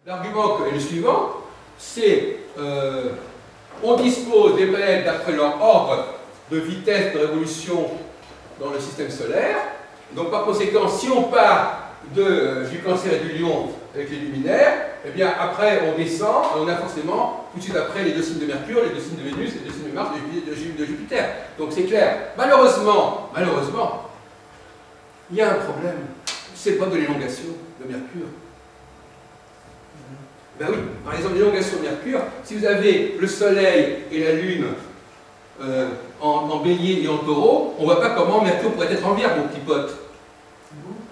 L'argument est le suivant, c'est on dispose des planètes d'après leur ordre de vitesse de révolution dans le système solaire. Donc par conséquent, si on part du Cancer et du Lion avec les luminaires, eh bien après on descend, on a forcément tout de suite après les deux signes de Mercure, les deux signes de Vénus, les deux signes de Mars, de Jupiter. Donc c'est clair. Malheureusement, il y a un problème. C'est pas de l'élongation de Mercure. Ben oui, par exemple, l'élongation de Mercure, si vous avez le Soleil et la Lune en Bélier et en Taureau, on ne voit pas comment Mercure pourrait être en Vierge, mon petit pote.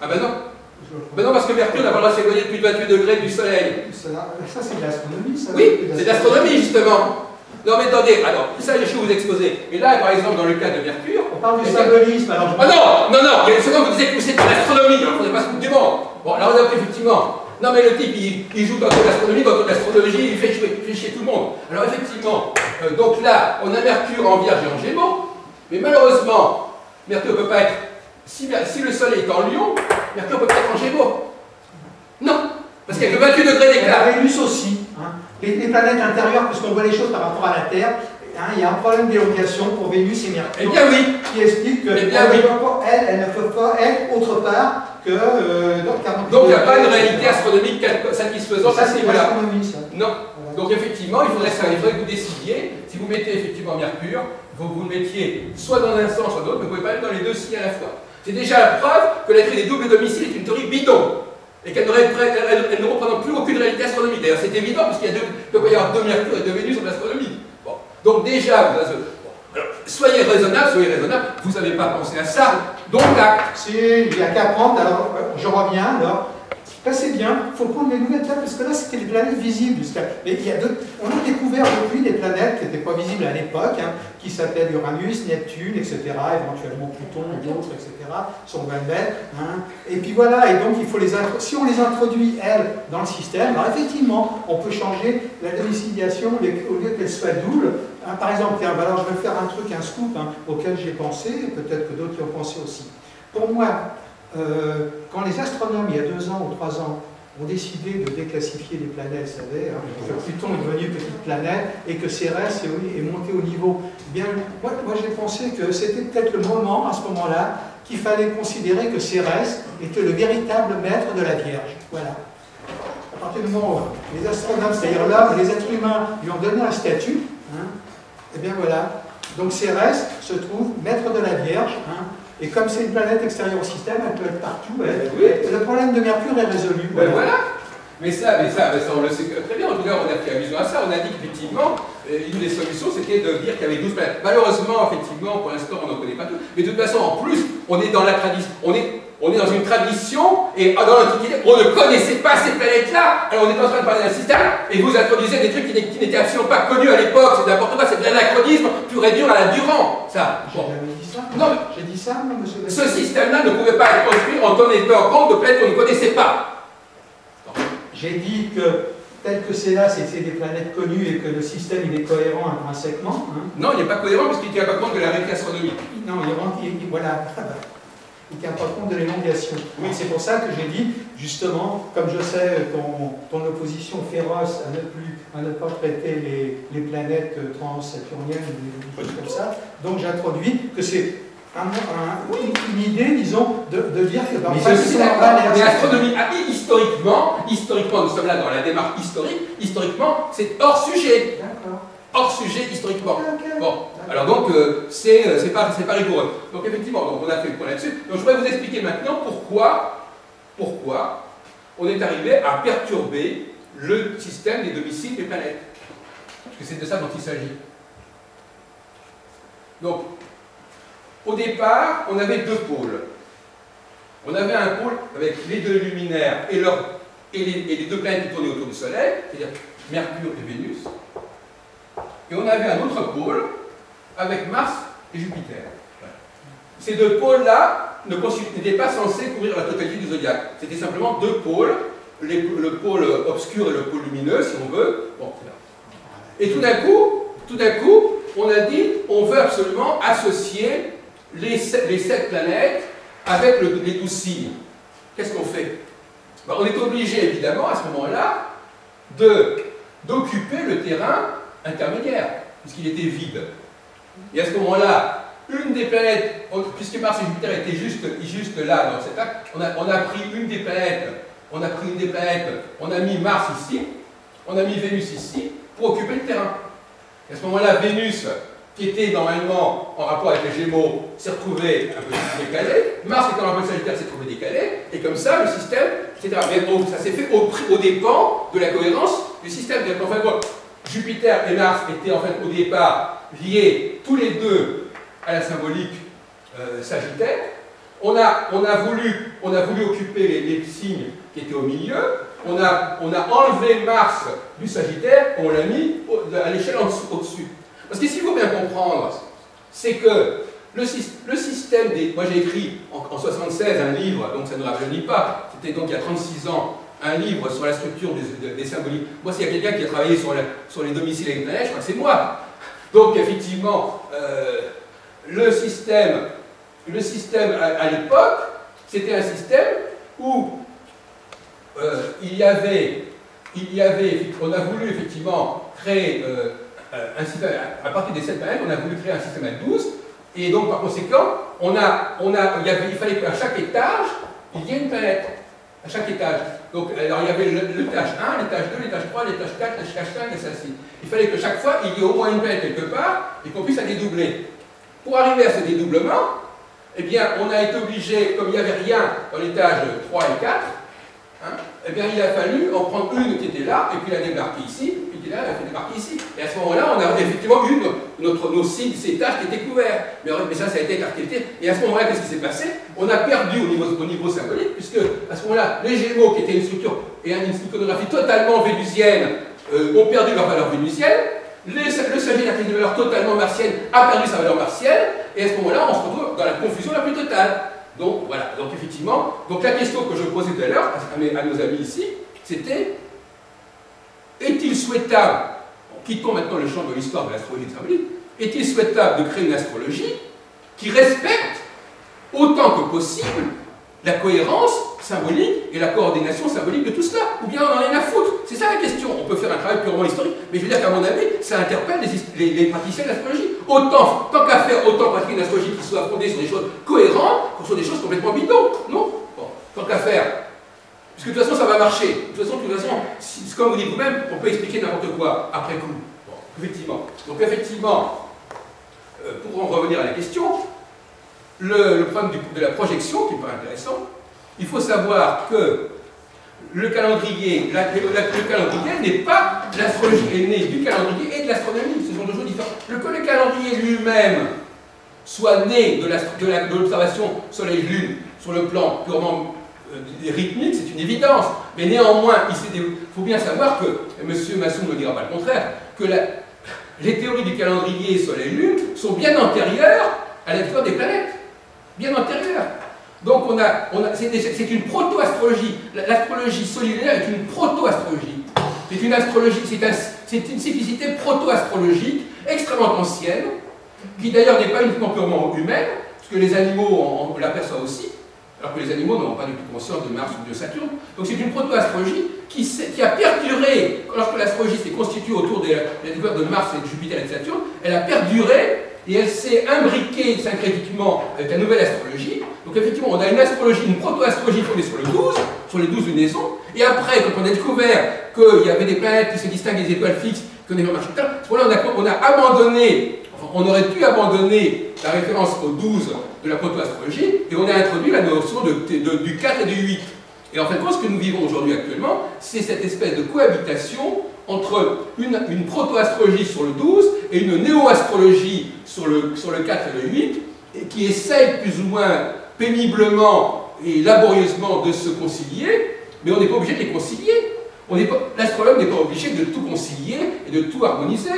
Ah ben non. Ben non, parce que Mercure n'a pas le droit de s'éloigner de plus de 28 degrés du Soleil. Ça, c'est de l'astronomie, ça. Oui, c'est de l'astronomie, justement. Non, mais attendez, alors, ça, je vais vous exposer. Et là, par exemple, dans le cas de Mercure... On parle du symbolisme, alors... Ah non, il y a une seconde, vous disiez que c'est de l'astronomie, alors on n'est pas ce du monde. Bon, alors on a effectivement... Non, mais le type, il joue dans l'astronomie, dans l'astrologie, il fait chier tout le monde. Alors effectivement, donc là, on a Mercure en Vierge et en Gémeaux, mais malheureusement, Mercure ne peut pas être... Si le Soleil est en Lion, Mercure ne peut pas être en Gémeaux. Non, parce qu'il n'y a que 28 degrés d'écart. La Vénus aussi. Hein. Les planètes intérieures, puisqu'on voit les choses par rapport à la Terre, hein, il y a un problème d'élongation pour Vénus et Mercure. Eh bien oui. Qui explique qu'elle ne peut pas être autre part que dans 40. Donc il n'y a pas une réalité astronomique satisfaisante à ce niveau-là. Non. Voilà. Donc effectivement, il faudrait que vous décidiez, si vous mettez effectivement Mercure, vous le mettiez soit dans un sens, soit dans l'autre, mais vous ne pouvez pas être dans les deux signes à la fois. C'est déjà la preuve que la théorie des doubles domiciles est une théorie bidon. Et qu'elle ne représente plus aucune réalité astronomique. D'ailleurs, c'est évident, parce qu'il peut y avoir deux Mercure et deux Vénus en astronomie. Bon. Donc déjà, alors, soyez raisonnable, vous n'avez pas pensé à ça, donc acte. Il n'y a qu'à prendre, alors je reviens, alors, là c'est bien, il faut prendre les nouvelles tables, parce que là c'était les planètes visibles. Mais on a découvert depuis des planètes qui n'étaient pas visibles à l'époque, hein, qui s'appellent Uranus, Neptune, etc., éventuellement Pluton et d'autres, etc., sont belles, hein. Et puis voilà, et donc il faut si on les introduit, elles, dans le système, alors effectivement, on peut changer la domiciliation au lieu qu'elle soit double. Hein, par exemple, tiens, alors je vais faire un scoop hein, auquel j'ai pensé, et peut-être que d'autres y ont pensé aussi. Pour moi, quand les astronomes, il y a 2 ans ou 3 ans, ont décidé de déclassifier les planètes, vous savez, hein, que Pluton est devenu petite planète et que Cérès est monté au niveau, bien, moi j'ai pensé que c'était peut-être le moment, à ce moment-là, qu'il fallait considérer que Cérès était le véritable maître de la Vierge. Voilà. À partir du moment où les astronomes, c'est-à-dire l'homme, les êtres humains, lui ont donné un statut, hein, et bien voilà. Donc Cérès se trouve maître de la Vierge, hein, et comme c'est une planète extérieure au système, elle peut être partout. Le problème de Mercure est résolu. Voilà. Mais ça, on le sait très bien. En tout cas, on a fait allusion à ça. On a dit qu'effectivement, une des solutions, c'était de dire qu'il y avait 12 planètes. Malheureusement, effectivement, pour l'instant, on n'en connaît pas tout. Mais de toute façon, en plus, on est dans la tradition. On est dans une tradition, et dans l'Antiquité, on ne connaissait pas ces planètes-là. Alors on est en train de parler d'un système, et vous introduisez des trucs qui n'étaient absolument pas connus à l'époque. C'est n'importe quoi, c'est de l'anachronisme pur et dur à la Durand. Ça. J'ai jamais dit ça. Non, j'ai dit ça, moi, monsieur. Ce système-là ne pouvait pas être construit en tenant compte de planètes qu'on ne connaissait pas. J'ai dit que, tel que c'est là, c'est des planètes connues et que le système il est cohérent intrinsèquement. Hein. Non, il n'est pas cohérent parce qu'il ne tient pas compte de la réalité astronomique. Non, voilà. Il ne tient pas compte de l'élongation. Oui. C'est pour ça que j'ai dit, justement, comme je sais ton opposition féroce à ne pas traiter les planètes trans-saturniennes ou des choses comme ça, donc j'introduis que c'est une idée, disons, de dire que dans mais l'astronomie, historiquement, nous sommes là dans la démarche historique, historiquement, c'est hors sujet. D'accord. Hors sujet historiquement. Okay. Bon, alors donc, c'est pas rigoureux. Donc effectivement, donc, on a fait le point là-dessus. Donc je voudrais vous expliquer maintenant pourquoi on est arrivé à perturber le système des domiciles des planètes. Parce que c'est de ça dont il s'agit. Donc, au départ, on avait 2 pôles. On avait un pôle avec les 2 luminaires et les 2 planètes qui tournaient autour du Soleil, c'est-à-dire Mercure et Vénus. Et on avait un autre pôle avec Mars et Jupiter. Ces 2 pôles-là n'étaient pas censés couvrir la totalité du zodiaque. C'était simplement 2 pôles, le pôle obscur et le pôle lumineux, si on veut. Bon, et tout d'un coup, on a dit on veut absolument associer les 7 planètes avec les 12 signes. Qu'est-ce qu'on fait? Ben, on est obligé, évidemment, à ce moment-là, d'occuper le terrain intermédiaire, puisqu'il était vide. Et à ce moment-là, une des planètes, puisque Mars et Jupiter étaient juste là, dans cet acte, on a pris une des planètes, on a mis Mars ici, on a mis Vénus ici, pour occuper le terrain. Et à ce moment-là, Vénus, qui était normalement en rapport avec les Gémeaux, s'est retrouvé un peu décalé, Mars, qui était en rapport avec Sagittaire, s'est trouvé décalé, et comme ça, le système, etc. Mais donc, ça s'est fait au dépens de la cohérence du système. En fait, Jupiter et Mars étaient en fait au départ liés tous les deux à la symbolique Sagittaire. On a voulu occuper les signes qui étaient au milieu. On a enlevé Mars du Sagittaire, on l'a mis à l'échelle au-dessus. Parce que s'il faut bien comprendre, c'est que le système des... Moi j'ai écrit en 1976 un livre, donc ça ne rajeunit pas, c'était donc il y a 36 ans, un livre sur la structure des symboliques. Moi, s'il y a quelqu'un qui a travaillé sur les domiciles et les planètes, je crois que c'est moi. Donc effectivement, le système à l'époque, c'était un système où on a voulu effectivement créer un système, à partir des 7 planètes, on a voulu créer un système à 12, et donc par conséquent, il fallait qu'à chaque étage, il y ait une planète, à chaque étage. Donc, alors il y avait l'étage 1, l'étage 2, l'étage 3, l'étage 4, l'étage 5, et celle-ci. Il fallait que chaque fois, il y ait au moins une planète quelque part, et qu'on puisse la dédoubler. Pour arriver à ce dédoublement, eh bien, on a été obligé, comme il n'y avait rien dans l'étage 3 et 4, hein, eh bien, il a fallu en prendre une qui était là, et puis la débarquer ici, puis qui était là, la débarquer ici. Et à ce moment-là, on a effectivement eu nos 6 étages qui étaient couverts. Mais ça a été écarté. Et à ce moment-là, qu'est-ce qui s'est passé? On a perdu au niveau symbolique, puisque à ce moment-là, les Gémeaux, qui étaient une structure et une iconographie totalement vénusienne, ont perdu leur valeur vénusienne. Le Sagittaire, qui était une valeur totalement martienne, a perdu sa valeur martienne. Et à ce moment-là, on se retrouve dans la confusion la plus totale. Donc voilà, donc effectivement, donc la question que je posais tout à l'heure à nos amis ici, c'était: est-il souhaitable, en quittant maintenant le champ de l'histoire de l'astrologie de symbolique, est-il souhaitable de créer une astrologie qui respecte autant que possible la cohérence symbolique et la coordination symbolique de tout cela? Ou bien on en a rien à foutre? C'est ça la question. On peut faire un travail purement historique, mais je veux dire qu'à mon avis, ça interpelle les praticiens de l'astrologie. Tant qu'à faire, autant pratiquer une astrologie qui soit fondée sur des choses cohérentes que sur des choses complètement bidons. Non? Bon, tant qu'à faire. Puisque de toute façon, ça va marcher. De toute façon, comme vous dites vous-même, on peut expliquer n'importe quoi après coup. Bon, effectivement. Donc effectivement, pour en revenir à la question, le problème de la projection, qui n'est pas intéressant, il faut savoir que le calendrier n'est pas... L'astrologie est née du calendrier et de l'astronomie. Ce sont deux choses différentes. Que le calendrier lui-même soit né de l'observation Soleil-Lune sur le plan purement rythmique, c'est une évidence. Mais néanmoins, il faut bien savoir que, et M. Masson ne dira pas le contraire, que les théories du calendrier Soleil-Lune sont bien antérieures à la découverte des planètes. Bien antérieures. Donc c'est une proto-astrologie. L'astrologie solinaire est une proto-astrologie. C'est une astrologie, c'est une cyclicité proto-astrologique extrêmement ancienne, qui d'ailleurs n'est pas uniquement purement humaine, parce que les animaux on l'aperçoit aussi, alors que les animaux n'ont pas du tout conscience de Mars ou de Saturne. Donc c'est une proto-astrologie qui a perduré, lorsque l'astrologie s'est constituée autour de la découverte de Mars et de Jupiter et de Saturne, elle a perduré et elle s'est imbriquée syncrétiquement avec la nouvelle astrologie. Donc effectivement, on a une astrologie, une proto-astrologie fondée sur le 12, sur les 12 lunaisons, et après, quand on a découvert qu'il y avait des planètes qui se distinguent des étoiles fixes, qu'on est marché, à ce moment-là, on a abandonné, enfin, on aurait pu abandonner la référence au 12 de la proto-astrologie, et on a introduit la notion du 4 et du 8. Et en fait, ce que nous vivons aujourd'hui actuellement, c'est cette espèce de cohabitation entre une proto-astrologie sur le 12 et une néo-astrologie sur le 4 et le 8, et qui essaye plus ou moins péniblement et laborieusement de se concilier, mais on n'est pas obligé de les concilier. L'astrologue n'est pas obligé de tout concilier et de tout harmoniser.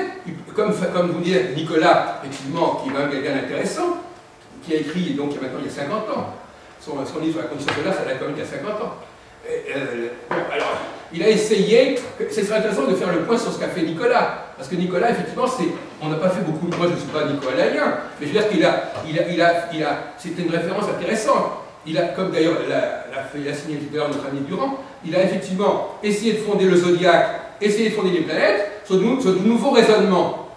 Comme vous dit Nicolas, effectivement, qui est même quelqu'un d'intéressant, qui a écrit donc il y a 50 ans. Son livre sur la condition solaire, ça date quand même il y a 50 ans. Alors, il a essayé, ce serait intéressant de faire le point sur ce qu'a fait Nicolas. Parce que Nicolas, effectivement, on n'a pas fait beaucoup, moi je ne suis pas nicolaïen, mais je veux dire qu'il c'était une référence intéressante. Comme d'ailleurs il a signé tout à l'heure notre ami Durand, il a effectivement essayé de fonder le zodiaque essayer de fonder les planètes sur de nouveaux raisonnements.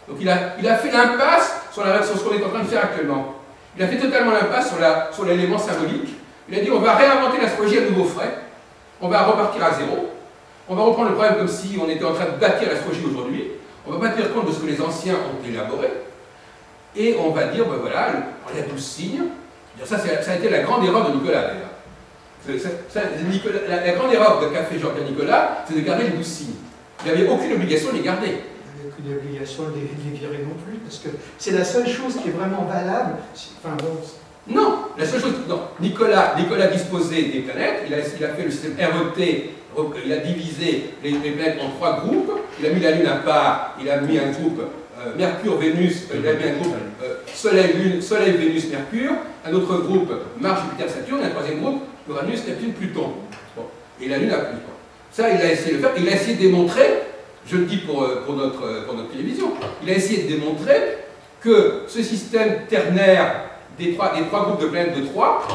Donc il a fait l'impasse sur ce qu'on est en train de faire actuellement. Il a fait totalement l'impasse sur l'élément symbolique. Il a dit on va réinventer l'astrologie à nouveau frais, on va repartir à zéro, on va reprendre le problème comme si on était en train de bâtir l'astrologie aujourd'hui, on ne va pas tenir compte de ce que les anciens ont élaboré, et on va dire, ben voilà, il y a 12 signes. Ça a été la grande erreur de Nicolas d'ailleurs. La grande erreur qu'a fait Jean-Pierre Nicolas, c'est de garder les 12 signes. Il n'avait aucune obligation de les garder. Il n'avait aucune obligation de les virer non plus, parce que c'est la seule chose qui est vraiment valable. Enfin, bon, non, la seule chose. Non, Nicolas disposait des planètes, il a fait le système RET, il a divisé les planètes en 3 groupes, il a mis la Lune à part, il a mis un groupe Mercure, Vénus, il a mis un groupe Soleil, Lune, Soleil, Vénus, Mercure, un autre groupe Mars, Jupiter, Saturne, et un troisième groupe Uranus, Neptune, Pluton. Bon. Et la Lune a plus. Ça, il a essayé de le faire, il a essayé de démontrer, je le dis pour notre télévision, il a essayé de démontrer que ce système ternaire des trois groupes de planètes de 3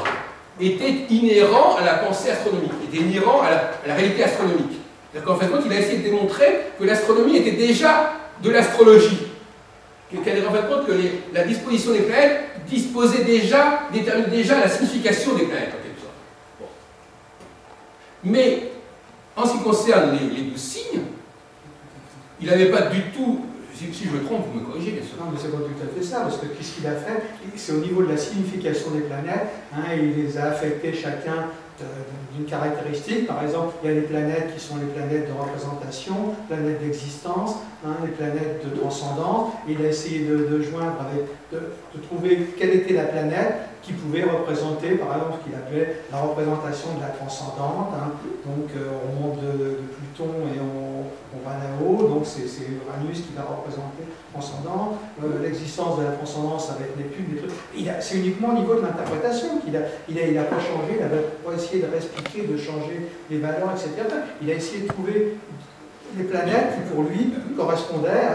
était inhérent à la pensée astronomique, était inhérent à la réalité astronomique. C'est-à-dire qu'en fin de compte, il a essayé de démontrer que l'astronomie était déjà de l'astrologie. Qu'elle en fin de compte que la disposition des planètes détermine déjà la signification des planètes, en quelque sorte. Bon. Mais, en ce qui concerne les 12 signes, il n'avait pas du tout... Si je me trompe, vous me corrigez, bien sûr. Non, mais c'est pas tout à fait ça, parce que qu'est-ce qu'il a fait? C'est au niveau de la signification des planètes, hein, il les a affectées chacun d'une caractéristique. Par exemple, il y a les planètes qui sont les planètes de représentation, planètes d'existence, hein, les planètes de transcendance. Il a essayé de joindre de trouver quelle était la planète qui pouvait représenter, par exemple, ce qu'il appelait la représentation de la transcendante. Hein. Donc, on monte de Pluton et on va là-haut, donc c'est Uranus qui va représenter transcendant. L'existence de la transcendance avec Neptune, des trucs. C'est uniquement au niveau de l'interprétation qu'il a pas changé, il n'a pas essayé de réexpliquer, de changer les valeurs, etc. Il a essayé de trouver les planètes qui, pour lui, correspondaient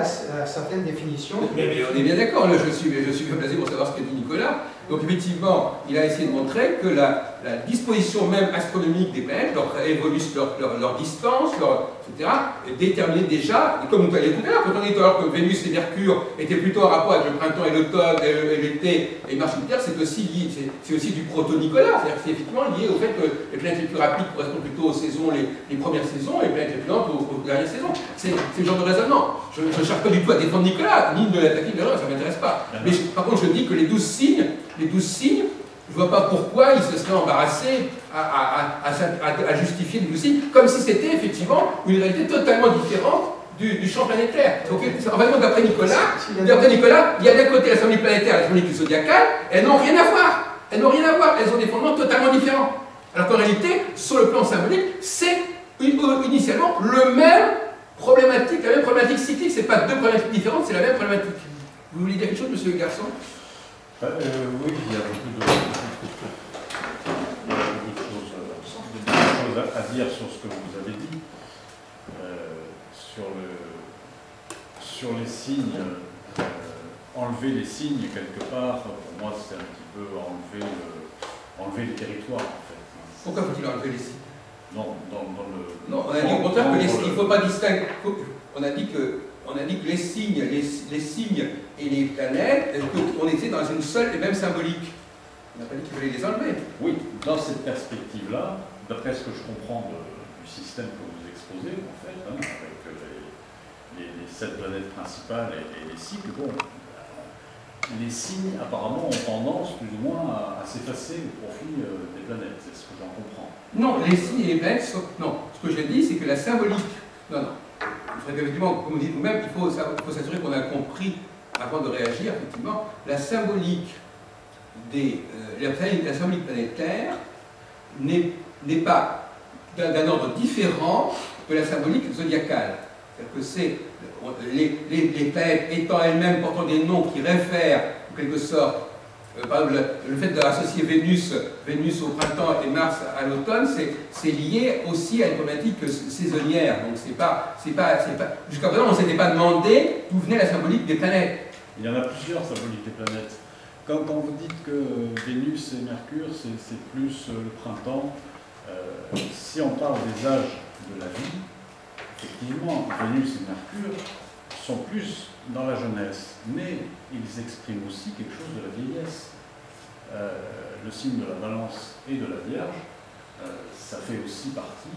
à certaines définitions. Mais on est bien d'accord, je suis bien placé pour savoir ce qu'a dit Nicolas. Donc effectivement, il a essayé de montrer que la disposition même astronomique des planètes, leur distance, etc., déterminait déjà, et comme vous l'avez dit tout à l'heure, quand on dit que Vénus et Mercure étaient plutôt en rapport avec le printemps et l'automne, et l'été, et Mars et Jupiter, c'est aussi du proto-Nicolas, c'est-à-dire que c'est effectivement lié au fait que les planètes les plus rapides correspondent plutôt aux saisons, les premières saisons, et les planètes les plus lentes aux dernières saisons. C'est le genre de raisonnement. Je ne cherche pas du tout à défendre Nicolas, ni de l'attaquer, ça ne m'intéresse pas. Mais par contre, je dis que les 12 signes, je ne vois pas pourquoi il se serait embarrassé à justifier les 12 signes, comme si c'était effectivement une réalité totalement différente du champ planétaire. Donc, en fait, d'après Nicolas, il y a d'un côté l'astronomie planétaire et l'astronomie zodiacale, elles n'ont rien à voir. Elles n'ont rien à voir, elles ont des fondements totalement différents. Alors qu'en réalité, sur le plan symbolique, c'est initialement la même problématique cyclique. Ce n'est pas deux problématiques différentes, c'est la même problématique. Vous voulez dire quelque chose, monsieur le garçon? Oui, il y a beaucoup de choses à dire sur ce que vous avez dit. Sur les signes, enlever les signes quelque part, pour moi c'est un petit peu enlever les territoires en fait. Pourquoi faut-il enlever les signes? Non, non, on a dit au contraire qu'il ne faut pas distinguer. On a dit que les signes et les planètes, on était dans une seule et même symbolique. On n'a pas dit qu'il fallait les enlever. Oui, dans cette perspective-là, d'après ce que je comprends du système que vous exposez, en fait, hein, avec les 7 planètes principales et les cycles, bon, les signes apparemment ont tendance plus ou moins à s'effacer au profit des planètes, c'est ce que j'en comprends. Non, les signes et les planètes sont... Non, ce que j'ai dit, c'est que la symbolique... Non. Effectivement, comme vous dites vous-même, il faut s'assurer qu'on a compris, avant de réagir, effectivement, la symbolique la symbolique planétaire n'est pas d'un ordre différent de la symbolique zodiacale. C'est-à-dire que c'est les planètes étant elles-mêmes portant des noms qui réfèrent, en quelque sorte, par exemple, le fait d'associer Vénus au printemps et Mars à l'automne, c'est lié aussi à une problématique saisonnière. Donc jusqu'à présent, on ne s'était pas demandé d'où venait la symbolique des planètes. Il y en a plusieurs symboliques des planètes. Quand vous dites que Vénus et Mercure, c'est plus le printemps, si on parle des âges de la vie, effectivement, Vénus et Mercure sont plus dans la jeunesse, mais ils expriment aussi quelque chose de la vieillesse. Le signe de la Balance et de la Vierge, ça fait aussi partie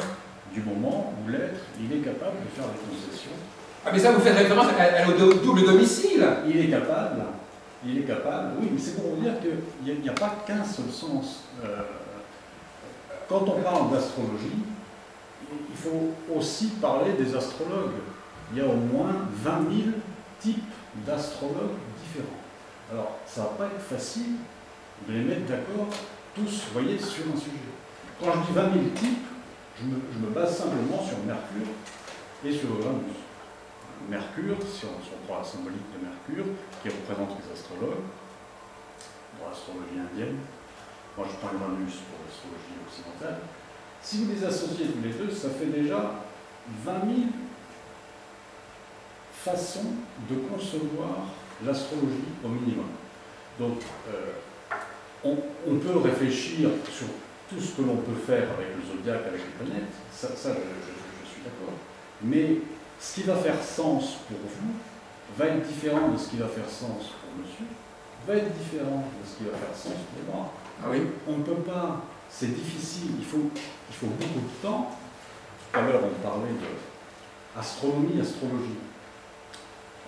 du moment où l'être, il est capable de faire des concessions. Ah mais ça, vous faites référence au double domicile. Il est capable, oui, mais c'est pour vous dire qu'il n'y a pas qu'un seul sens. Quand on parle d'astrologie, il faut aussi parler des astrologues. Il y a au moins 20 000 types d'astrologues différents. Alors, ça ne va pas être facile de les mettre d'accord tous, vous voyez, sur un sujet. Quand je dis 20 000 types, je me base simplement sur Mercure et sur Uranus. Mercure, si on prend la symbolique de Mercure, qui représente les astrologues, pour l'astrologie indienne, moi je prends Uranus pour l'astrologie occidentale. Si vous les associez tous les deux, ça fait déjà 20 000 façons de concevoir l'astrologie au minimum. Donc, on peut réfléchir sur tout ce que l'on peut faire avec le zodiaque, avec les planètes, ça je suis d'accord. Mais ce qui va faire sens pour vous va être différent de ce qui va faire sens pour monsieur, va être différent de ce qui va faire sens pour moi. Ah oui. On ne peut pas, c'est difficile, il faut beaucoup de temps. Tout à l'heure, on parlait de astronomie, astrologie.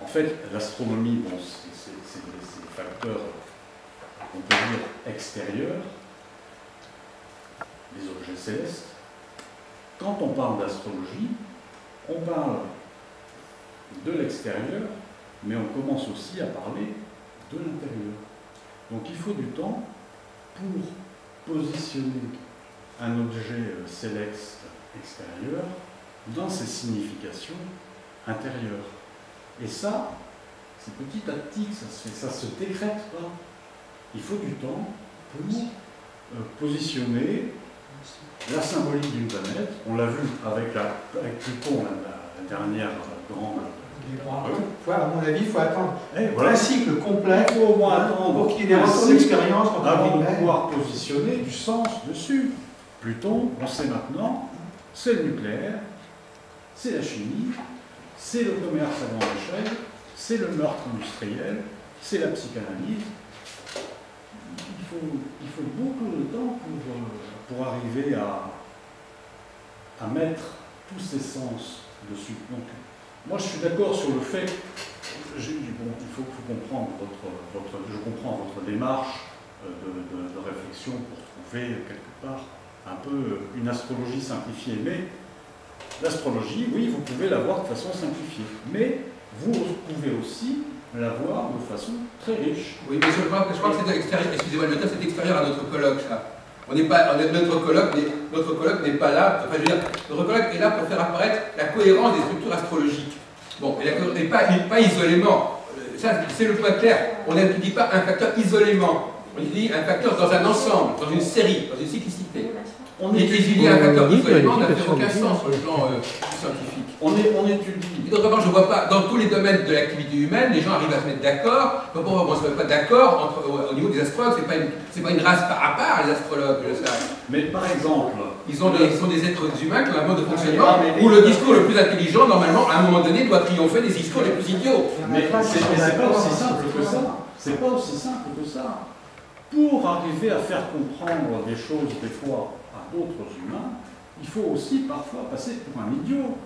En fait, l'astronomie, bon, c'est des facteurs, on peut dire, extérieurs, les objets célestes. Quand on parle d'astrologie, on parle de l'extérieur, mais on commence aussi à parler de l'intérieur. Donc il faut du temps pour positionner un objet céleste extérieur dans ses significations intérieures. Et ça, c'est petit à petit que ça se fait, ça se décrète pas. Il faut du temps pour positionner la symbolique d'une planète. On l'a vu avec Pluton, la dernière grande. À mon avis, il faut attendre voilà. Un cycle complet Il faut au moins attendre pour qu'il y ait des retours d'expérience avant de pouvoir positionner du sens dessus. Pluton, on sait maintenant, c'est le nucléaire, c'est la chimie, c'est le commerce à grande échelle, c'est le meurtre industriel, c'est la psychanalyse. Il faut beaucoup de temps pour arriver à mettre tous ces sens dessus. Donc, moi, je suis d'accord sur le fait. Bon, il faut comprendre je comprends votre démarche de réflexion pour trouver quelque part un peu une astrologie simplifiée. Mais l'astrologie, oui, vous pouvez la voir de façon simplifiée. Mais vous pouvez aussi la voir de façon très riche. Oui, mais je crois que c'est extérieur. Excusez-moi, le terme, c'est extérieur à notre colloque, ça. Notre colloque n'est pas là. Enfin, je veux dire, notre colloque est là pour faire apparaître la cohérence des structures astrologiques. Bon, et pas isolément. Ça, c'est le point clair. On n'étudie pas un facteur isolément. On étudie un facteur dans un ensemble, dans une série, dans une cyclicité. On étudie un facteur isolément n'a fait aucun sens sur le plan scientifique. On étudie. Et d'autre part, je ne vois pas, dans tous les domaines de l'activité humaine, les gens arrivent à se mettre d'accord. Pourquoi on ne se met pas d'accord au niveau des astrologues? C'est pas une race à part, les astrologues, je sais. Mais par exemple... Ils sont des êtres humains qui ont un mode de fonctionnement où le discours le plus intelligent, normalement, à un moment donné, doit triompher des discours les plus idiots. Mais c'est pas aussi simple que ça. C'est pas aussi simple que ça. Pour arriver à faire comprendre des choses, des fois, à d'autres humains, il faut aussi parfois passer pour un idiot.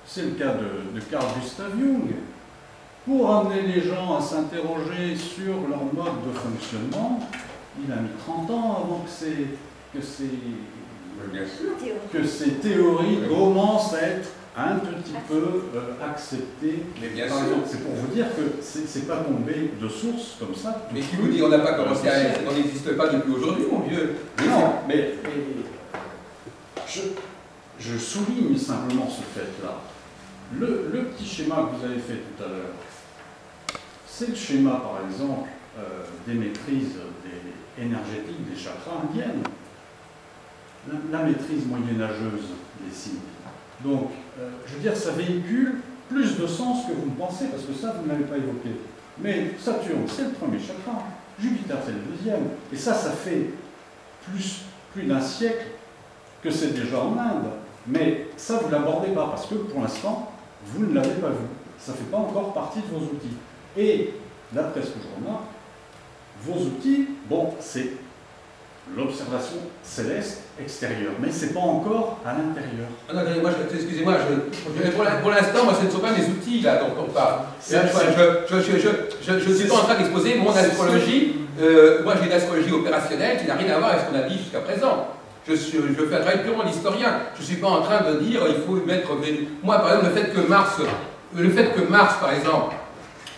C'est le cas de Carl Gustav Jung. Pour amener les gens à s'interroger sur leur mode de fonctionnement, il a mis 30 ans avant que ces théories commencent à être un petit peu acceptées. Mais bien Par sûr. exemple, c'est pour vous dire que c'est pas tombé de source comme ça. Mais qui vous dit on n'a pas commencé à... On n'existe pas depuis aujourd'hui, mon vieux. Non, mais je souligne simplement ce fait-là. Le petit schéma que vous avez fait tout à l'heure, c'est le schéma, par exemple, des maîtrises énergétiques des chakras indiennes. La maîtrise moyenâgeuse des signes. Donc, je veux dire, ça véhicule plus de sens que vous ne pensez, parce que ça, vous ne l'avez pas évoqué. Mais Saturne, c'est le premier chakra. Jupiter, c'est le deuxième. Et ça fait plus d'un siècle que c'est déjà en Inde. Mais ça, vous ne l'abordez pas, parce que pour l'instant, vous ne l'avez pas vu. Ça ne fait pas encore partie de vos outils. Et, d'après ce que je remarque, vos outils, bon, c'est l'observation céleste extérieure, mais ce n'est pas encore à l'intérieur. Ah non, excusez-moi, pour l'instant, moi, ce ne sont pas mes outils là dont on parle. Je suis pas en train d'exposer mon astrologie. Moi, j'ai une astrologie opérationnelle qui n'a rien à voir avec ce qu'on a dit jusqu'à présent. Je fais un travail purement d'historien. Je ne suis pas en train de dire il faut mettre. Moi, par exemple, le fait que Mars, par exemple,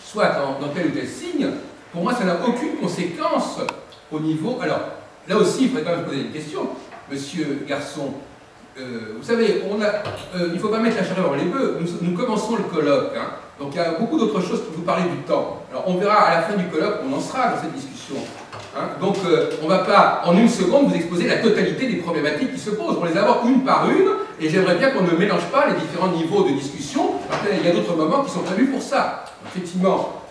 soit dans tel ou tel signe, pour moi, ça n'a aucune conséquence au niveau. Alors, là aussi, il faudrait quand même poser une question. Monsieur Garçon, vous savez, il ne faut pas mettre la charrue avant les bœufs. Nous commençons le colloque. Hein, donc, il y a beaucoup d'autres choses qui vous parlez du temps. Alors, on verra à la fin du colloque où on en sera dans cette discussion. Hein, donc, on ne va pas, en une seconde, vous exposer la totalité des problématiques qui se posent. On va les avoir une par une, et j'aimerais bien qu'on ne mélange pas les différents niveaux de discussion. Après, il y a d'autres moments qui sont prévus pour ça. Effectivement,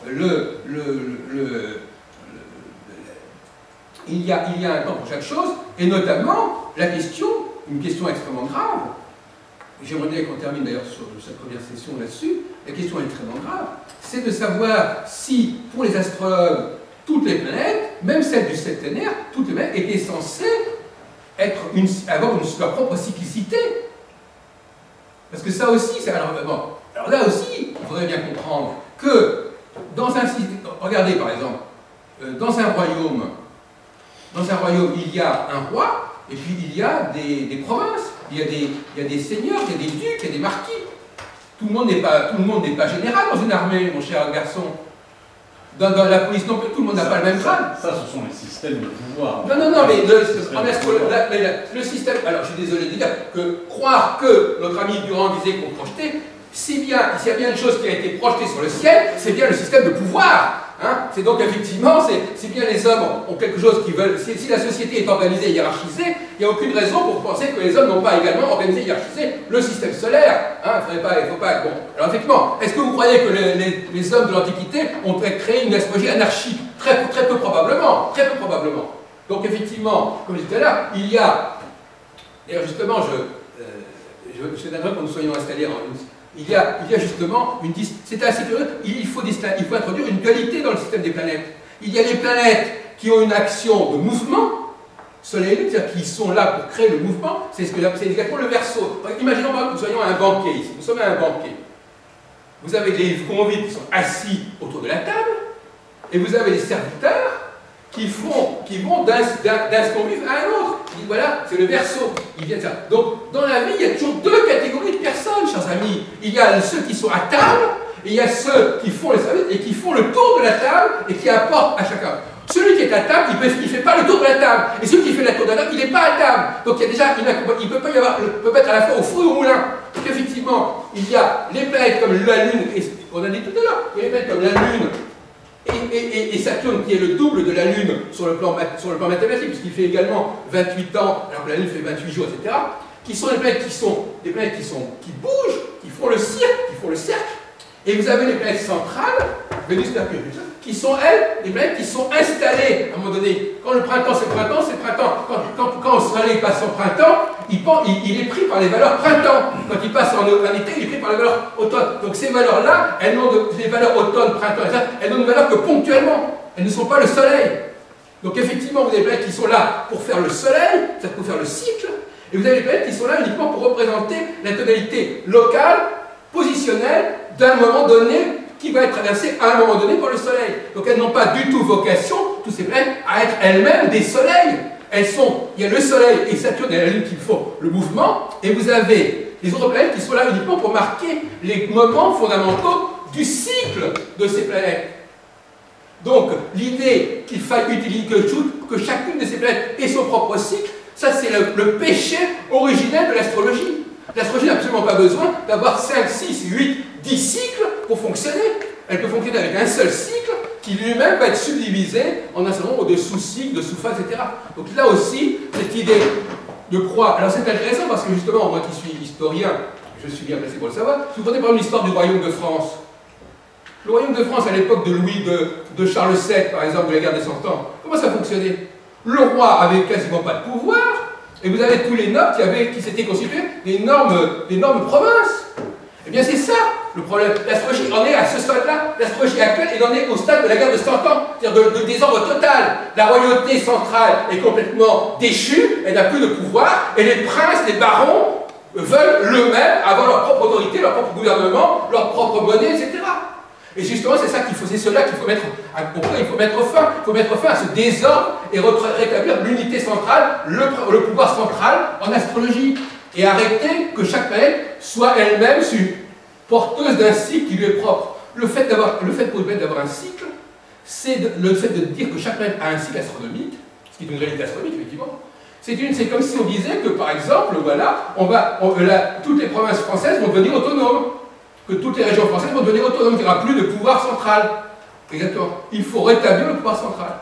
il y a un temps pour chaque chose, et notamment la question, une question extrêmement grave, j'aimerais bien qu'on termine d'ailleurs sur cette première session là-dessus, la question extrêmement grave, c'est de savoir si, pour les astrologues, toutes les planètes, même celles du septénaire, toutes les planètes étaient censées avoir leur propre cyclicité. Parce que ça aussi, c'est... Alors là aussi, il faudrait bien comprendre que dans un système... Regardez par exemple, dans un royaume, il y a un roi, et puis il y a des provinces, il y a des seigneurs, il y a des ducs, il y a des marquis. Tout le monde n'est pas général dans une armée, mon cher garçon. Dans la police non plus, tout le monde n'a pas le même grade. Ça, ce sont les systèmes de pouvoir. Non, mais le système... Alors, je suis désolé de dire que croire que notre ami Durand disait qu'on projetait, s'il y a bien une chose qui a été projetée sur le ciel, c'est bien le système de pouvoir. Hein, c'est donc effectivement, c'est bien les hommes ont quelque chose qu'ils veulent. Si la société est organisée et hiérarchisée, il n'y a aucune raison pour penser que les hommes n'ont pas également organisé et hiérarchisé le système solaire. Hein, il faut pas. Bon. Alors effectivement, est-ce que vous croyez que les hommes de l'Antiquité ont créé une astrologie anarchique? Très peu probablement. Très peu probablement. Donc effectivement, comme je disais tout à l'heure, il y a. D'ailleurs justement, je suis d'accord quand nous soyons installés il y a justement c'est assez curieux, il faut introduire une dualité dans le système des planètes. Il y a les planètes qui ont une action de mouvement, Soleil et Lune, c'est-à-dire qui sont là pour créer le mouvement, c'est exactement le Verseau. Imaginons que nous soyons à un banquet ici, nous sommes à un banquet. Vous avez des convives qui sont assis autour de la table, et vous avez des serviteurs qui vont d'un convive à un autre. Voilà, c'est le Verseau. Donc, dans la vie, il y a toujours deux catégories de personnes, chers amis. Il y a ceux qui sont à table, et il y a ceux qui font les services et qui font le tour de la table et qui apportent à chacun. Celui qui est à table, il ne fait pas le tour de la table. Et celui qui fait le tour de la table, il n'est pas à table. Donc, il y a déjà il peut pas y avoir, peut être à la fois au four et au moulin. Donc, effectivement, il y a les planètes comme la Lune, et on a dit tout à l'heure, il y a les planètes comme la Lune, et Saturne qui est le double de la Lune sur le plan mathématique, puisqu'il fait également 28 ans, alors que la Lune fait 28 jours, etc., qui sont des planètes qui bougent, qui font le cercle, et vous avez les planètes centrales, Vénus, Mercure, qui sont, elles, des planètes qui sont installées à un moment donné. Quand le printemps, c'est printemps, c'est printemps. Quand le soleil passe en printemps, il est pris par les valeurs printemps. Quand il passe en été, il est pris par les valeurs automne. Donc ces valeurs-là, elles n'ont des valeurs automne, printemps, etc., elles n'ont de valeur que ponctuellement. Elles ne sont pas le soleil. Donc effectivement, vous avez des planètes qui sont là pour faire le soleil, c'est-à-dire pour faire le cycle, et vous avez des planètes qui sont là uniquement pour représenter la tonalité locale, positionnelle, d'un moment donné, qui va être traversée à un moment donné par le soleil. Donc elles n'ont pas du tout vocation, toutes ces planètes, à être elles-mêmes des soleils. Il y a le soleil et Saturne et la Lune qui font le mouvement, et vous avez les autres planètes qui sont là uniquement pour marquer les moments fondamentaux du cycle de ces planètes. Donc l'idée qu'il faille utiliser que chacune de ces planètes ait son propre cycle, ça c'est le péché originel de l'astrologie. L'astrologie n'a absolument pas besoin d'avoir 5, 6, 8, 10 cycles pour fonctionner. Elle peut fonctionner avec un seul cycle qui lui-même va être subdivisé en un certain nombre de sous-cycles, de sous-phases, etc. Donc là aussi, cette idée de croire... Alors c'est intéressant parce que justement, moi qui suis historien, je suis bien placé pour le savoir, si vous prenez par exemple l'histoire du royaume de France, le royaume de France à l'époque de Charles VII, par exemple, de la guerre des 100 ans, comment ça fonctionnait? Le roi avait quasiment pas de pouvoir, et vous avez tous les nobles qui s'étaient constitués des normes provinces. Eh bien, c'est ça le problème. L'astrologie en est à ce stade-là. L'astrologie actuelle, elle en est au stade de la guerre de 100 ans, c'est-à-dire de désordre total. La royauté centrale est complètement déchue, elle n'a plus de pouvoir, et les princes, les barons veulent eux-mêmes avoir leur propre autorité, leur propre gouvernement, leur propre monnaie, etc. Et justement, c'est ça qu'il faut, c'est cela qu'il faut mettre, il faut mettre fin. Il faut mettre fin à ce désordre et rétablir l'unité centrale, le pouvoir central en astrologie. Et arrêter que chaque planète soit elle-même porteuse d'un cycle qui lui est propre. Le fait pour une planète d'avoir un cycle, c'est le fait de dire que chaque planète a un cycle astronomique, ce qui est une réalité astronomique, effectivement. C'est comme si on disait que, par exemple, voilà, toutes les provinces françaises vont devenir autonomes, que toutes les régions françaises vont devenir autonomes, qu'il n'y aura plus de pouvoir central. Exactement. Il faut rétablir le pouvoir central.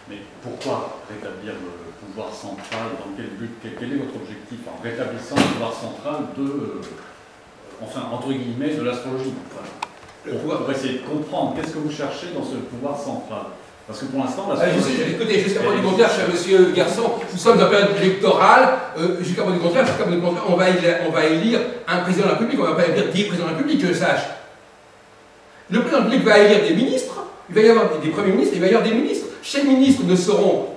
Mais pourquoi rétablir le pouvoir central? Dans quel but? Quel est votre objectif en rétablissant le pouvoir central enfin, entre guillemets, de l'astrologie? Pour essayer de comprendre, qu'est-ce que vous cherchez dans ce pouvoir central? Parce que pour l'instant, l'astrologie... Écoutez, jusqu'à preuve du contraire, cher monsieur Garçon, nous sommes en période électorale, jusqu'à preuve du contraire, on va élire un président de la République, on ne va pas élire 10 présidents de la République, que je sache. Le président de la République va élire des ministres, il va y avoir des premiers ministres, il va y avoir des ministres. Ces ministres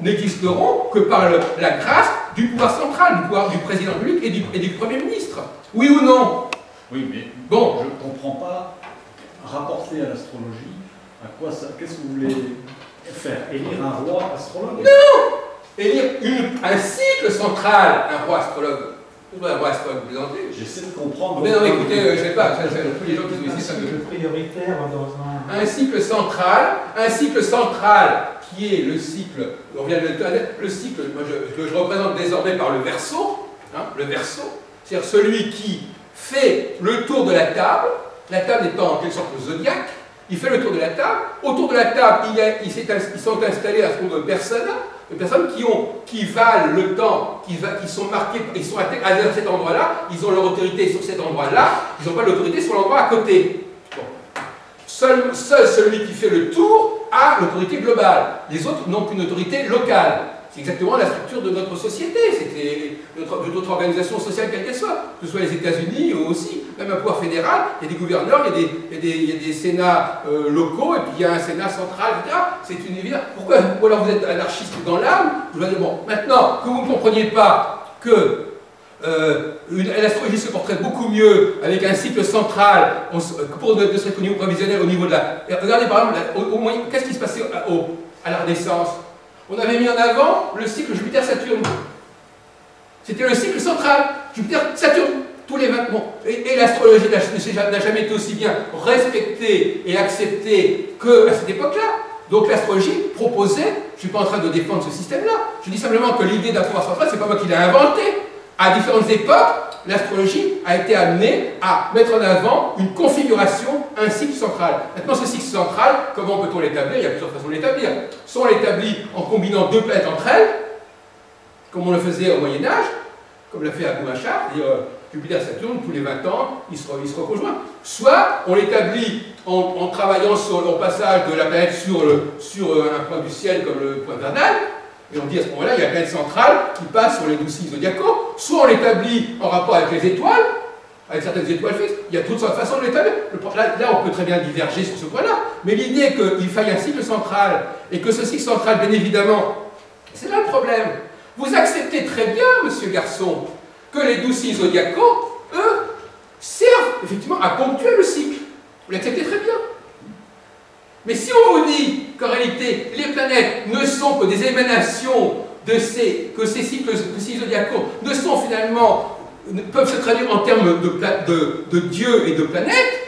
n'existeront que par la grâce du pouvoir central, du pouvoir du président de la République et du Premier ministre. Oui ou non? Oui, mais bon, je ne comprends pas, rapporter à l'astrologie, à quoi ça... Qu'est-ce que vous voulez faire? Élire un roi astrologue? Non! Élire un cycle central, un roi astrologue. Un roi astrologue, vous plaisantez? J'essaie de comprendre... Mais non, écoutez, je ne sais pas, tous les gens qui sont ici... Un cycle prioritaire dans un cycle central qui est le cycle, on vient de le cycle que je représente désormais par le Verseau, hein, le Verseau, c'est-à-dire celui qui fait le tour de la table étant en quelque sorte le zodiaque, il fait le tour de la table, autour de la table ils sont installés un certain nombre de personnes qui valent le temps, qui sont marqués, ils sont à cet endroit-là, ils ont leur autorité sur cet endroit-là, ils n'ont pas l'autorité sur l'endroit à côté. Bon. Seul celui qui fait le tour a l'autorité globale, les autres n'ont qu'une autorité locale. C'est exactement la structure de notre société, de notre organisation sociale quelle qu'elle soit, que ce soit les États-Unis ou aussi, même un pouvoir fédéral, il y a des gouverneurs, il y a des sénats locaux, et puis il y a un sénat central, etc. C'est une évidence. Pourquoi? Ou alors vous êtes anarchiste dans l'âme, je vous dis, bon, maintenant que vous ne compreniez pas que l'astrologie se porterait beaucoup mieux avec un cycle central, pour ne serait qu'au niveau prévisionnel, au niveau de la... Regardez par exemple, qu'est-ce qui se passait à la Renaissance? On avait mis en avant le cycle Jupiter-Saturne. C'était le cycle central, Jupiter-Saturne, tous les 20 mois. Et l'astrologie n'a jamais été aussi bien respectée et acceptée qu'à cette époque-là. Donc l'astrologie proposait, je ne suis pas en train de défendre ce système-là, je dis simplement que l'idée d'un pouvoir central, c'est pas moi qui l'ai inventé. À différentes époques, l'astrologie a été amenée à mettre en avant une configuration, un cycle central. Maintenant, ce cycle central, comment peut-on l'établir? Il y a plusieurs façons de l'établir. Soit on l'établit en combinant deux planètes entre elles, comme on le faisait au Moyen-Âge, comme l'a fait Abu Machar, c'est-à-dire Jupiter-Saturne, tous les 20 ans, ils se reconjoignent. Soit on l'établit en travaillant sur le passage de la planète sur un point du ciel comme le point vernal, et on dit à ce moment-là, il y a la planète centrale qui passe sur les 12 signes zodiacaux. Soit on l'établit en rapport avec les étoiles, avec certaines étoiles fixes. Il y a toutes sortes de façons de l'établir. Là, on peut très bien diverger sur ce point-là. Mais l'idée qu'il faille un cycle central, et que ce cycle central, bien évidemment, c'est là le problème. Vous acceptez très bien, monsieur Garçon, que les 12 signes zodiacaux, eux, servent effectivement à ponctuer le cycle. Vous l'acceptez très bien. Mais si on vous dit qu'en réalité, les planètes ne sont que des émanations que ces cycles zodiacaux ne sont finalement, peuvent se traduire en termes de dieux et de planètes,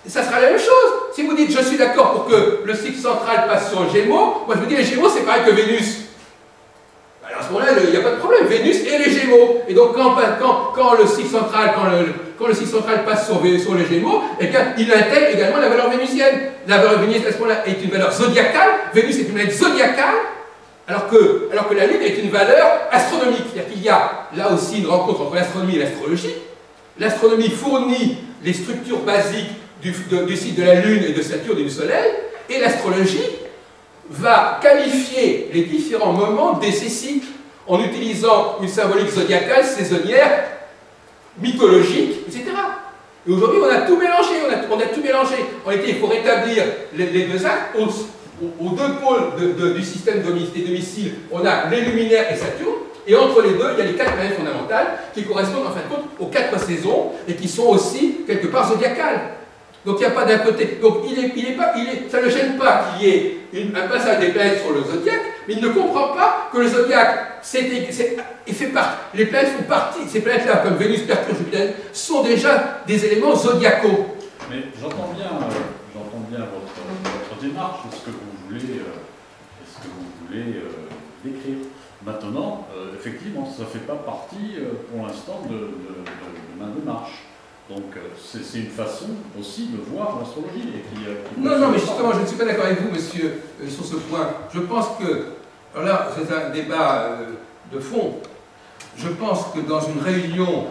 ça sera la même chose. Si vous dites, je suis d'accord pour que le cycle central passe sur le Gémeaux, moi je vous dis, les Gémeaux c'est pareil que Vénus. Alors à ce moment-là, il n'y a pas de problème, Vénus et les Gémeaux. Et donc quand le cycle central, passe sur les Gémeaux, eh bien, il intègre également la valeur vénusienne. La valeur vénusienne à ce moment-là est une valeur zodiacale, Vénus est une planète zodiacale, alors que la Lune est une valeur astronomique. C'est-à-dire qu'il y a là aussi une rencontre entre l'astronomie et l'astrologie. L'astronomie fournit les structures basiques du cycle de la Lune et de Saturne et du Soleil, et l'astrologie va qualifier les différents moments de ces cycles en utilisant une symbolique zodiacale saisonnière mythologiques, etc. Et aujourd'hui, on a tout mélangé, on a tout mélangé. En réalité, il faut rétablir les deux axes. Aux deux pôles du système des domiciles, on a les luminaires et Saturne, et entre les deux, il y a les 4 planètes fondamentales qui correspondent en fin de compte aux 4 saisons et qui sont aussi quelque part zodiacales. Donc il n'y a pas d'un côté. Donc ça ne le gêne pas qu'il y ait un passage des planètes sur le zodiaque, mais il ne comprend pas que le zodiaque, il fait partie. Les planètes font partie. Ces planètes-là, comme Vénus, Mercure, Jupiter, sont déjà des éléments zodiacaux. Mais j'entends bien votre démarche, ce que vous voulez décrire. Maintenant, effectivement, ça ne fait pas partie pour l'instant de ma démarche. Donc c'est une façon aussi de voir l'astrologie. Non, mais justement, je ne suis pas d'accord avec vous, monsieur, sur ce point. Je pense que, alors là, c'est un débat de fond. Je pense que dans une réunion,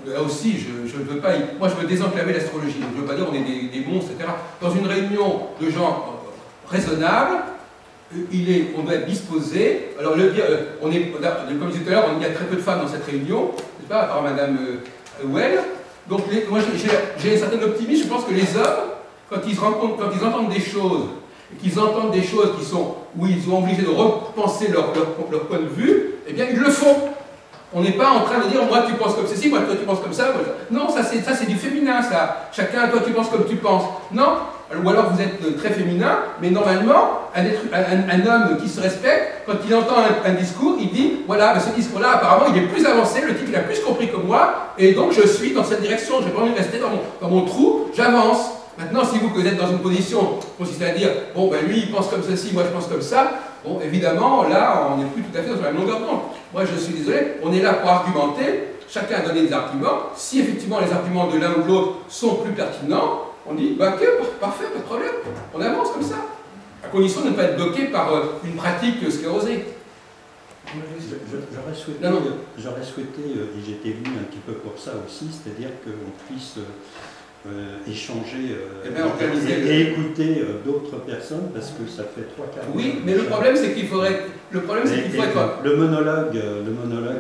là aussi, je ne veux pas, moi je veux désenclaver l'astrologie, je ne veux pas dire on est des monstres, etc. Dans une réunion de gens raisonnables, on doit être disposé. Alors, comme je disais tout à l'heure, il y a très peu de femmes dans cette réunion, n'est-ce pas, à part Madame Well. Donc, moi, j'ai un certain optimisme. Je pense que les hommes, quand ils entendent des choses, qu'ils entendent des choses où ils sont obligés de repenser leur point de vue, eh bien, ils le font. On n'est pas en train de dire, moi tu penses comme ceci, moi toi tu penses comme ça. Non, ça c'est du féminin, ça. Chacun, toi tu penses comme tu penses. Non. Ou alors vous êtes très féminin, mais normalement, un homme qui se respecte, quand il entend un discours, il dit, voilà, ce discours-là, apparemment, il est plus avancé, le type il a plus compris que moi, et donc je suis dans cette direction, je n'ai pas envie de rester dans mon trou, j'avance. Maintenant, si vous êtes dans une position qui consiste à dire, bon, ben lui il pense comme ceci, moi je pense comme ça, bon, évidemment, là, on n'est plus tout à fait dans la même longueur d'onde. Moi, je suis désolé, on est là pour argumenter, chacun a donné des arguments. Si effectivement les arguments de l'un ou de l'autre sont plus pertinents, on dit, bah ok, parfait, pas de problème, on avance comme ça, à condition de ne pas être bloqué par une pratique sclérosée. J'aurais souhaité, et j'étais venu un petit peu pour ça aussi, c'est-à-dire qu'on puisse échanger et écouter d'autres personnes, parce que ça fait 3 quarts d'heure. Oui, mais le problème c'est qu'il faudrait... Le monologue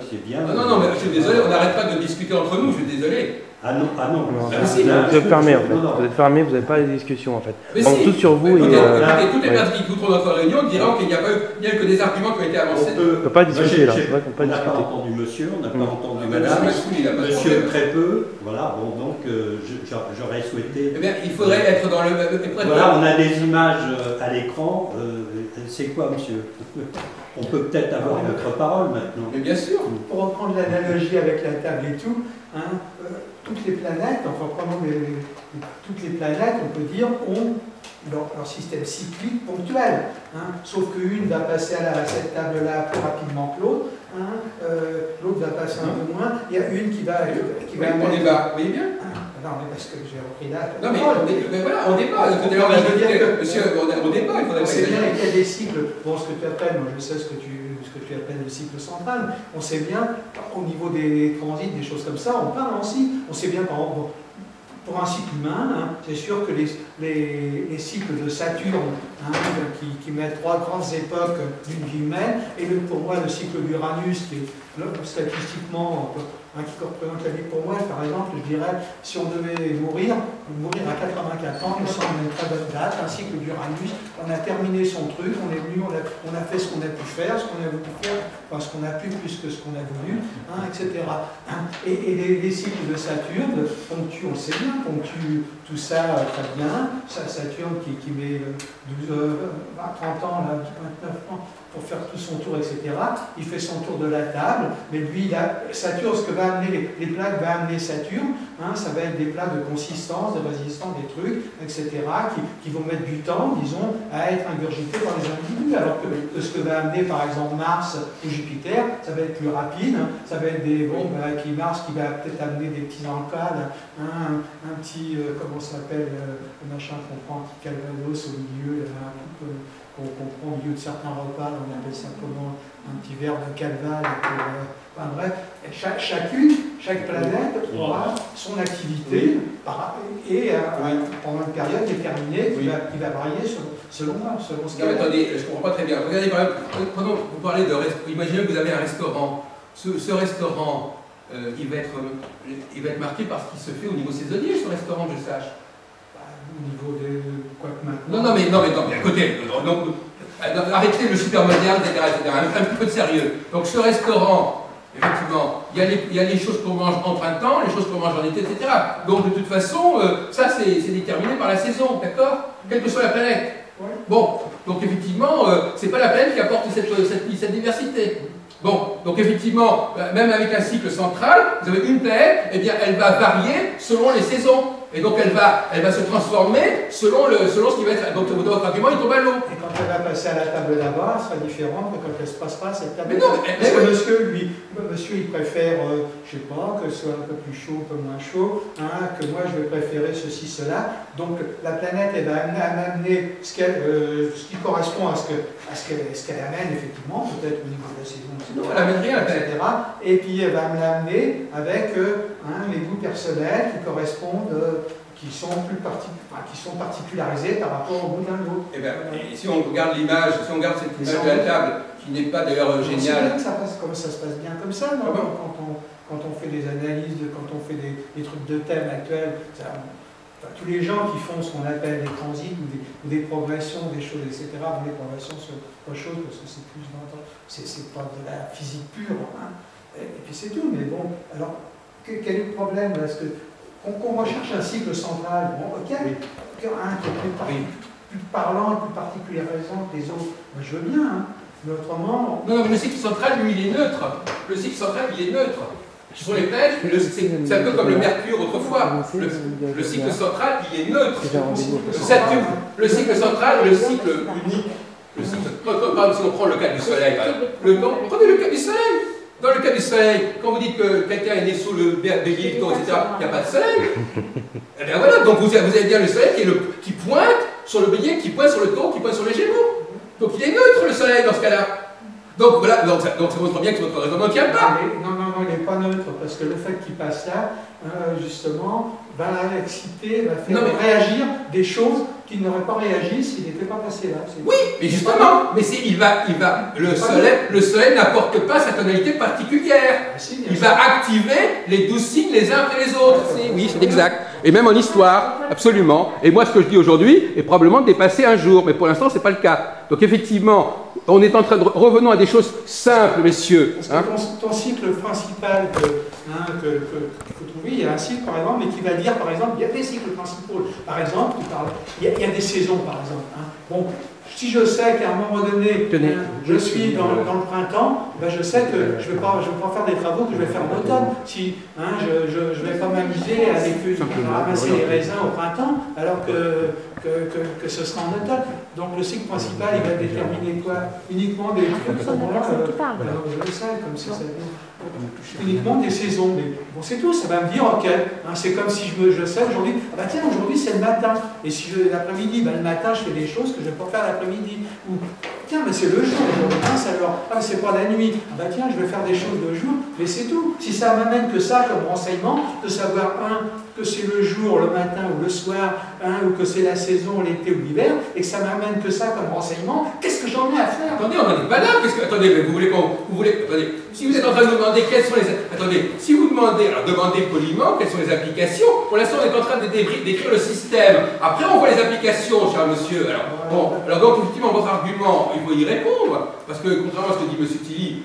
c'est bien. Non, mais je suis désolé, on n'arrête pas de discuter entre nous, je suis désolé. Ah non. Vous êtes fermé en fait. Vous êtes fermé, vous n'avez pas les discussions en fait. Mais on est tous sur vous. Toutes les personnes qui écouteront notre réunion diront qu'il n'y a que des arguments qui ont été avancés. On ne peut pas discuter là. On n'a pas entendu monsieur, on n'a pas entendu madame, monsieur très peu. Voilà, bon, donc j'aurais souhaité. Eh bien, il faudrait être dans le. Voilà, on a des images à l'écran. C'est quoi, monsieur? On peut peut-être avoir notre parole maintenant. Mais bien sûr. Pour reprendre l'analogie avec la table et tout, toutes les planètes, enfin prenons toutes les planètes, on peut dire, ont leur système cyclique ponctuel. Sauf qu'une va passer à cette table-là plus rapidement que l'autre, l'autre va passer un peu moins, il y a une qui va... on débat, vous voyez bien? Non, mais parce que j'ai repris là. Non, mais voilà, on débat. Monsieur, on débat, il faudrait... On sait bien qu'il y a des cycles. Bon, ce que tu appelles, moi je sais ce que tu appelles le cycle central. On sait bien, au niveau des transits, des choses comme ça, on parle aussi. On sait bien, par exemple, pour un cycle humain, c'est sûr que les cycles de Saturne, qui mettent 3 grandes époques d'une vie humaine, et pour moi le cycle d'Uranus, qui est statistiquement, qui représente la vie pour moi, par exemple, je dirais, si on devait mourir à 84 ans, nous sommes à une très bonne date, un cycle d'Uranus, on a terminé son truc, on est venu, on a fait ce qu'on a pu faire, ce qu'on a voulu faire, enfin ce qu'on a pu plus que ce qu'on a voulu, etc. Et les cycles de Saturne ponctuent, on le sait bien, ponctuent tout ça très bien. Saturne qui met 30 ans, là, 29 ans, pour faire tout son tour, etc. Il fait son tour de la table, mais lui, Saturne, ce que va amener les plaques va amener Saturne, ça va être des plaques de consistance, de résistance, des trucs, etc., qui vont mettre du temps, disons, à être ingurgités par les individus, alors que ce que va amener, par exemple, Mars ou Jupiter, ça va être plus rapide, ça va être des bombes, Mars qui va peut-être amener des petits encades, un petit, comment ça s'appelle, le machin qu'on prend, un petit calvados au milieu, qu'on prend au milieu de certains repas, on appelle ça comment, un petit verre de calval, enfin bref, chaque planète aura son activité et pendant une période déterminée qui va varier selon ce qu'elle a. Attendez, je ne comprends pas très bien. Regardez, par exemple, vous parlez imaginez que vous avez un restaurant. Ce restaurant, il va être marqué par ce qui se fait au niveau saisonnier, ce restaurant, que je sache. Au niveau de quoi que maintenant. Non, mais à côté. Arrêtez le super moderne, etc. Un petit peu de sérieux. Donc ce restaurant, effectivement, il y a les choses qu'on mange en printemps, les choses qu'on mange en été, etc. Donc de toute façon, ça c'est déterminé par la saison, d'accord? Quelle que soit la planète. Ouais. Bon, donc effectivement, c'est pas la planète qui apporte cette diversité. Bon, donc effectivement, même avec un cycle central, vous avez une planète, eh bien elle va varier selon les saisons. Et donc elle va se transformer selon ce qui va être. Donc votre argument il tombe à l'eau. Et quand elle va passer à la table d'abord, elle sera différente que quand elle se passera à cette table. Mais non, parce que monsieur, il préfère, je sais pas, que ce soit un peu plus chaud, un peu moins chaud, hein, que moi je vais préférer ceci, cela. Donc la planète, elle va amener ce qui correspond à ce qu'elle amène, effectivement, peut-être au niveau de la saison, non, elle amène rien, etc. Et puis elle va me l'amener avec les goûts personnels qui correspondent. Qui sont particularisés par rapport au goût d'un goût. Et si on regarde l'image, si on regarde cette image de la table, qui n'est pas d'ailleurs géniale. Ça se passe bien comme ça, non? Quand on fait des analyses, quand on fait des trucs de thèmes actuels, tous les gens qui font ce qu'on appelle des transits ou des progressions, des choses, etc., des progressions sur autre chose, parce que c'est pas de la physique pure, hein. Et puis c'est tout, mais bon, alors, quel est le problème? Parce que qu'on recherche un cycle central, bon, ok, un qui est plus parlant et plus particularisant que les autres, moi, je veux bien, hein, mais autrement... Non, mais le cycle central, lui, il est neutre. Le cycle central, il est neutre. Sur les planètes, c'est un peu comme le Mercure autrefois. Le cycle central, il est neutre. Saturne, le cycle central, le cycle unique. Par exemple, si on prend le cas du Soleil, prenez le cas du Soleil. Dans le cas du Soleil, quand vous dites que quelqu'un est né sous le bélier, etc., il n'y a pas de Soleil. Et bien voilà, donc vous avez bien le Soleil qui pointe sur le bélier, qui pointe sur le Taureau, qui pointe sur les Gémeaux. Donc il est neutre le Soleil dans ce cas-là. Donc voilà, donc ça montre bien que votre raisonnement ne tient pas. Non, il n'est pas neutre, parce que le fait qu'il passe là, justement, va exciter, va faire réagir des choses qui n'auraient pas réagi s'il n'était pas passé là. Oui, mais justement, le soleil n'apporte pas sa tonalité particulière. Il va activer les 12 signes les uns après les autres. Oui, c'est exact. Et même en histoire, absolument. Et moi, ce que je dis aujourd'hui est probablement de dépasser un jour, mais pour l'instant, ce n'est pas le cas. Donc effectivement, on est en train de... Revenons à des choses simples, messieurs. Parce que ton cycle principal qu'il faut trouver, il y a un cycle, par exemple, mais qui va dire, par exemple, il y a des cycles principaux. Par exemple, il y a des saisons, par exemple. Hein. Bon, si je sais qu'à un moment donné, je suis dans le printemps, ben je sais que je ne vais pas faire des travaux que je vais faire en automne. Si je ne vais pas m'amuser à ramasser les raisins au printemps, alors que ce sera en automne. Donc le cycle principal, il va déterminer quoi? Uniquement des je le sais, comme si ça uniquement des saisons. Mais bon, c'est tout, ça va me dire, ok, c'est comme si je sais aujourd'hui, ah bah tiens, aujourd'hui c'est le matin. Et si l'après-midi, le matin, je fais des choses que je ne vais pas faire l'après-midi. Ou tiens, mais c'est le jour aujourd'hui, alors, c'est pas la nuit. Ah bah tiens, je vais faire des choses le jour, mais c'est tout. Si ça m'amène que ça comme renseignement, de savoir, que c'est le jour, le matin ou le soir, ou que c'est la saison, l'été ou l'hiver, et que ça m'amène que ça comme renseignement, qu'est-ce que j'en ai à faire? Attendez, on n'en est pas là. Attendez, mais vous voulez attendez, si vous êtes en train de nous demander quelles sont les... Attendez, si vous demandez, alors demandez poliment quelles sont les applications. Pour l'instant, on est en train de décrire le système. Après, on voit les applications, cher monsieur. Alors donc, effectivement, votre argument, il faut y répondre. Parce que, contrairement à ce que dit M. Tilly,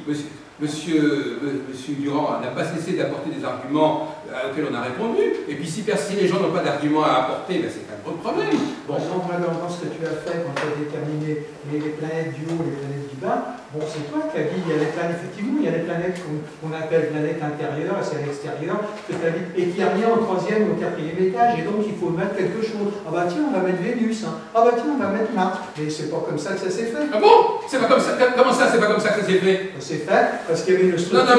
Monsieur Durand n'a pas cessé d'apporter des arguments auxquels on a répondu. Et puis si les gens n'ont pas d'arguments à apporter, ben c'est un gros problème. Bon, dans ce que tu as fait quand tu as déterminé les planètes du haut et les planètes du bas, bon, c'est toi qui as dit, il y a les planètes, effectivement, il y a les planètes qu'on appelle planètes intérieures, et c'est à l'extérieur, et qui a rien au 3e ou au 4e étage, et donc il faut mettre quelque chose. Ah bah tiens, on va mettre Vénus, ah bah tiens, on va mettre Mars. Mais c'est pas comme ça que ça s'est fait. Ah bon? C'est pas comme ça? Comment ça, c'est pas comme ça que ça s'est fait? C'est fait parce qu'il y avait une structure. Non,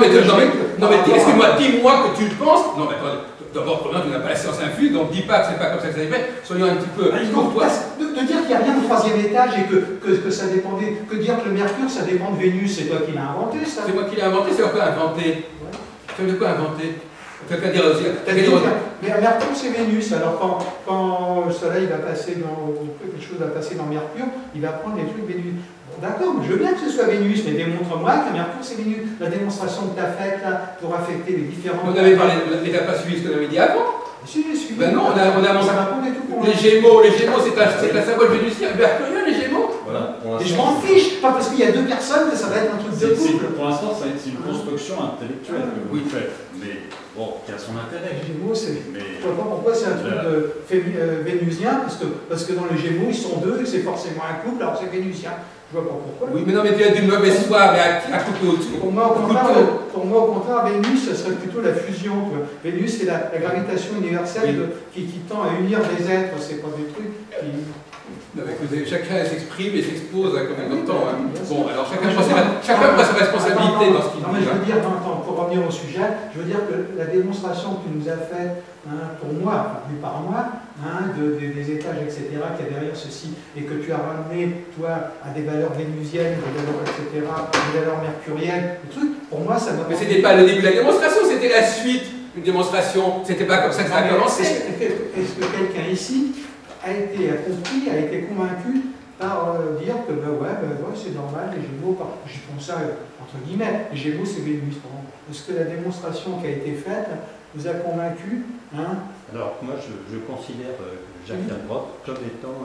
mais excuse-moi, dis-moi que tu le penses. Non, mais attendez, d'abord, premièrement, tu n'as pas la science infuse, donc dis pas que c'est pas comme ça que ça s'est fait. Soyons un petit peu. De dire qu'il n'y a rien au 3e étage et que ça dépendait. Que dire que le Mercure, ça dépend de Vénus, c'est toi qui l'as inventé, ça. C'est moi qui l'ai inventé, c'est quoi inventé? Ça veut dire quoi inventé? Mais à Mercure, c'est Vénus. Alors quand le Soleil va passer quelque chose va passer dans Mercure, il va prendre des trucs Vénus. Bon, d'accord, je veux bien que ce soit Vénus, mais démontre-moi qu'à Mercure, c'est Vénus. La démonstration que tu as faite là, pour affecter les différents... On avait parlé, mais tu n'as pas suivi ce qu'on avait dit avant. Si, j'ai suivi. Ben non, on a les Gémeaux, c'est un symbole vénusien. Mercurien, les Gémeaux. Voilà, et je m'en fiche, pas parce qu'il y a deux personnes que ça va être un truc de couple. Pour l'instant, c'est une construction intellectuelle que vous faites, mais bon, qui a son intérêt. Les Gémeaux, je ne vois pas pourquoi c'est un truc vénusien, parce que dans les Gémeaux, ils sont deux, et c'est forcément un couple, alors c'est vénusien. Je vois pas pourquoi. Oui, mais non, mais tu as d'une mauvaise foi, mais à couper au-dessus. Pour moi, au contraire, Vénus, ce serait plutôt la fusion. Vénus, c'est la gravitation universelle qui tend à unir des êtres, c'est pas des trucs qui... Non, écoutez, chacun s'exprime et s'expose comme il entend. Bon, alors chacun prend sa responsabilité dans ce qu'il dit. Non, mais je veux dire, pour revenir au sujet, je veux dire que la démonstration que tu nous as faite, pour moi, vue par moi, des étages, etc., qu'il y a derrière ceci, et que tu as ramené, toi, à des valeurs vénusiennes, des valeurs, etc., des valeurs mercuriennes, des trucs, pour moi, ça m'a... Mais c'était pas le début de la démonstration, c'était la suite d'une démonstration. C'était pas comme ça que ça a commencé. Est-ce que quelqu'un ici a été convaincu par dire que c'est normal, les Gémeaux, je pense ça entre guillemets, les Gémeaux c'est Vénus. Est-ce que la démonstration qui a été faite vous a convaincu Alors moi je considère Jacques Dalbrock comme étant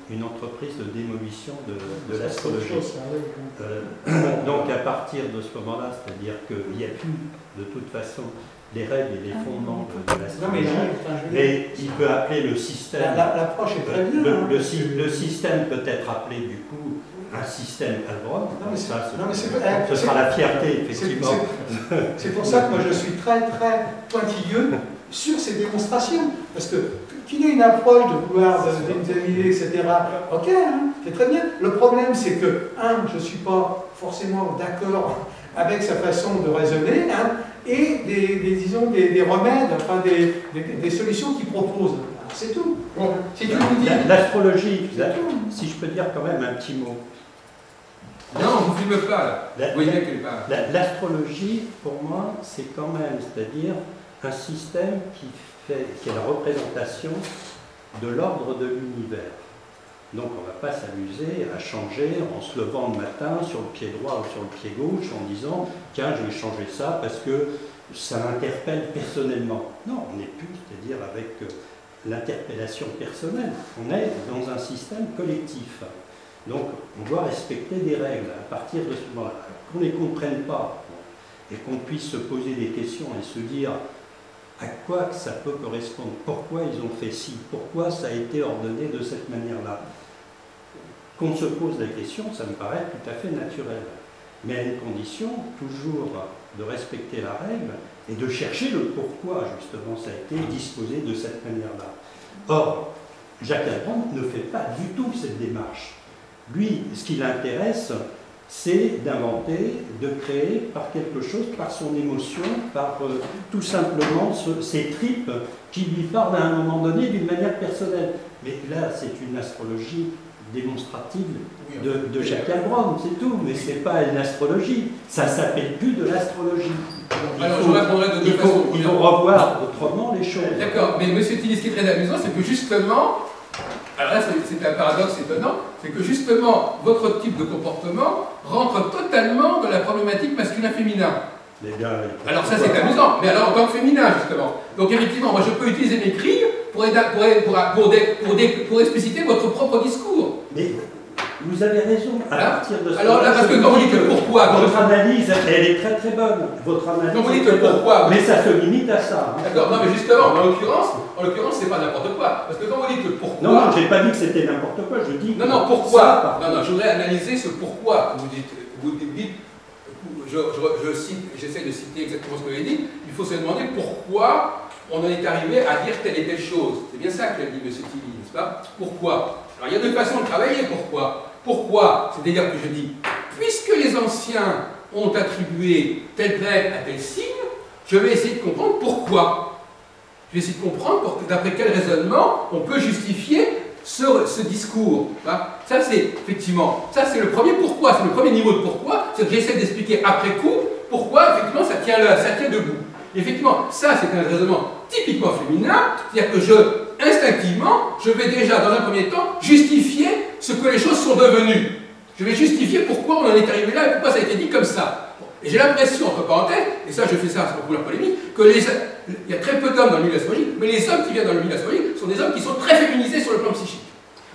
une entreprise de démolition de l'astrologie. Donc à partir de ce moment-là, c'est-à-dire qu'il n'y a plus de toute façon les règles et les fondements de l'astrologie, mais il peut appeler le système. L'approche est très bien. Le système peut être appelé du coup un système Albrod. Ce sera la fierté, effectivement. C'est pour ça que moi je suis très très pointilleux sur ces démonstrations. Parce que qu'il ait une approche de vouloir d'examiner, etc., ok, c'est très bien. Le problème c'est que, je ne suis pas forcément d'accord avec sa façon de raisonner, et disons des remèdes, enfin des solutions qu'il propose. C'est tout. Bon, si l'astrologie, si je peux dire quand même un petit mot. Non, vous ne filmez pas là. Vous voyez qu'elle parle. L'astrologie, pour moi, c'est quand même, c'est-à-dire un système qui est la représentation de l'ordre de l'univers. Donc on ne va pas s'amuser à changer en se levant le matin sur le pied droit ou sur le pied gauche en disant « Tiens, je vais changer ça parce que ça m'interpelle personnellement ». Non, on n'est plus, c'est-à-dire avec l'interpellation personnelle. On est dans un système collectif. Donc on doit respecter des règles à partir de ce moment-là. Qu'on ne les comprenne pas et qu'on puisse se poser des questions et se dire à quoi ça peut correspondre, pourquoi ils ont fait ci, pourquoi ça a été ordonné de cette manière-là. Qu'on se pose la question, ça me paraît tout à fait naturel. Mais à une condition, toujours de respecter la règle et de chercher le pourquoi, justement, ça a été disposé de cette manière-là. Or, Jacques Dalbrock ne fait pas du tout cette démarche. Lui, ce qui l'intéresse, c'est d'inventer, de créer par quelque chose, par son émotion, par tout simplement ses tripes qui lui parlent à un moment donné d'une manière personnelle. Mais là, c'est une astrologie démonstrative de Jacques Dalbrock, c'est tout, mais ce n'est pas une astrologie, ça ne s'appelle plus de l'astrologie. Il faut revoir autrement les choses. D'accord, mais M. Tilly, ce qui est très amusant, c'est que justement, alors là c'est un paradoxe étonnant, c'est que justement votre type de comportement rentre totalement dans la problématique masculin-féminin. Alors ça c'est amusant, mais alors en tant que féminin justement. Donc effectivement, moi je peux utiliser mes cris pour expliciter votre propre discours. Mais vous avez raison, à partir de ce alors là, parce que quand vous dites pourquoi... Votre analyse, elle est très très bonne. Votre analyse, quand vous dites pourquoi... Mais ça se limite à ça. D'accord, non mais justement, en l'occurrence, c'est pas n'importe quoi. Parce que quand vous dites pourquoi... Non, j'ai pas dit que c'était n'importe quoi, je dis... Non, pourquoi ça, non, je voudrais analyser ce pourquoi. Vous dites j'essaie de citer exactement ce que vous avez dit, il faut se demander pourquoi on en est arrivé à dire telle et telle chose. C'est bien ça qu'a dit M. Tilly, n'est-ce pas? Pourquoi? Alors il y a deux façons de travailler, pourquoi? Pourquoi? C'est-à-dire que je dis, puisque les anciens ont attribué telle plaque à tel signe, je vais essayer de comprendre pourquoi. Je vais essayer de comprendre d'après quel raisonnement on peut justifier ce discours. Ça c'est effectivement, ça c'est le premier pourquoi, c'est le premier niveau de pourquoi, c'est que j'essaie d'expliquer après coup pourquoi effectivement ça tient debout. Et effectivement, ça c'est un raisonnement typiquement féminin, c'est-à-dire que instinctivement, je vais déjà dans un premier temps justifier ce que les choses sont devenues. Je vais justifier pourquoi on en est arrivé là et pourquoi ça a été dit comme ça. Bon. Et j'ai l'impression, entre parenthèses, et ça je fais ça pour la polémique, que il y a très peu d'hommes dans le milieu astrologique, mais les hommes qui viennent dans le milieu astrologique sont des hommes qui sont très féminisés sur le plan psychique.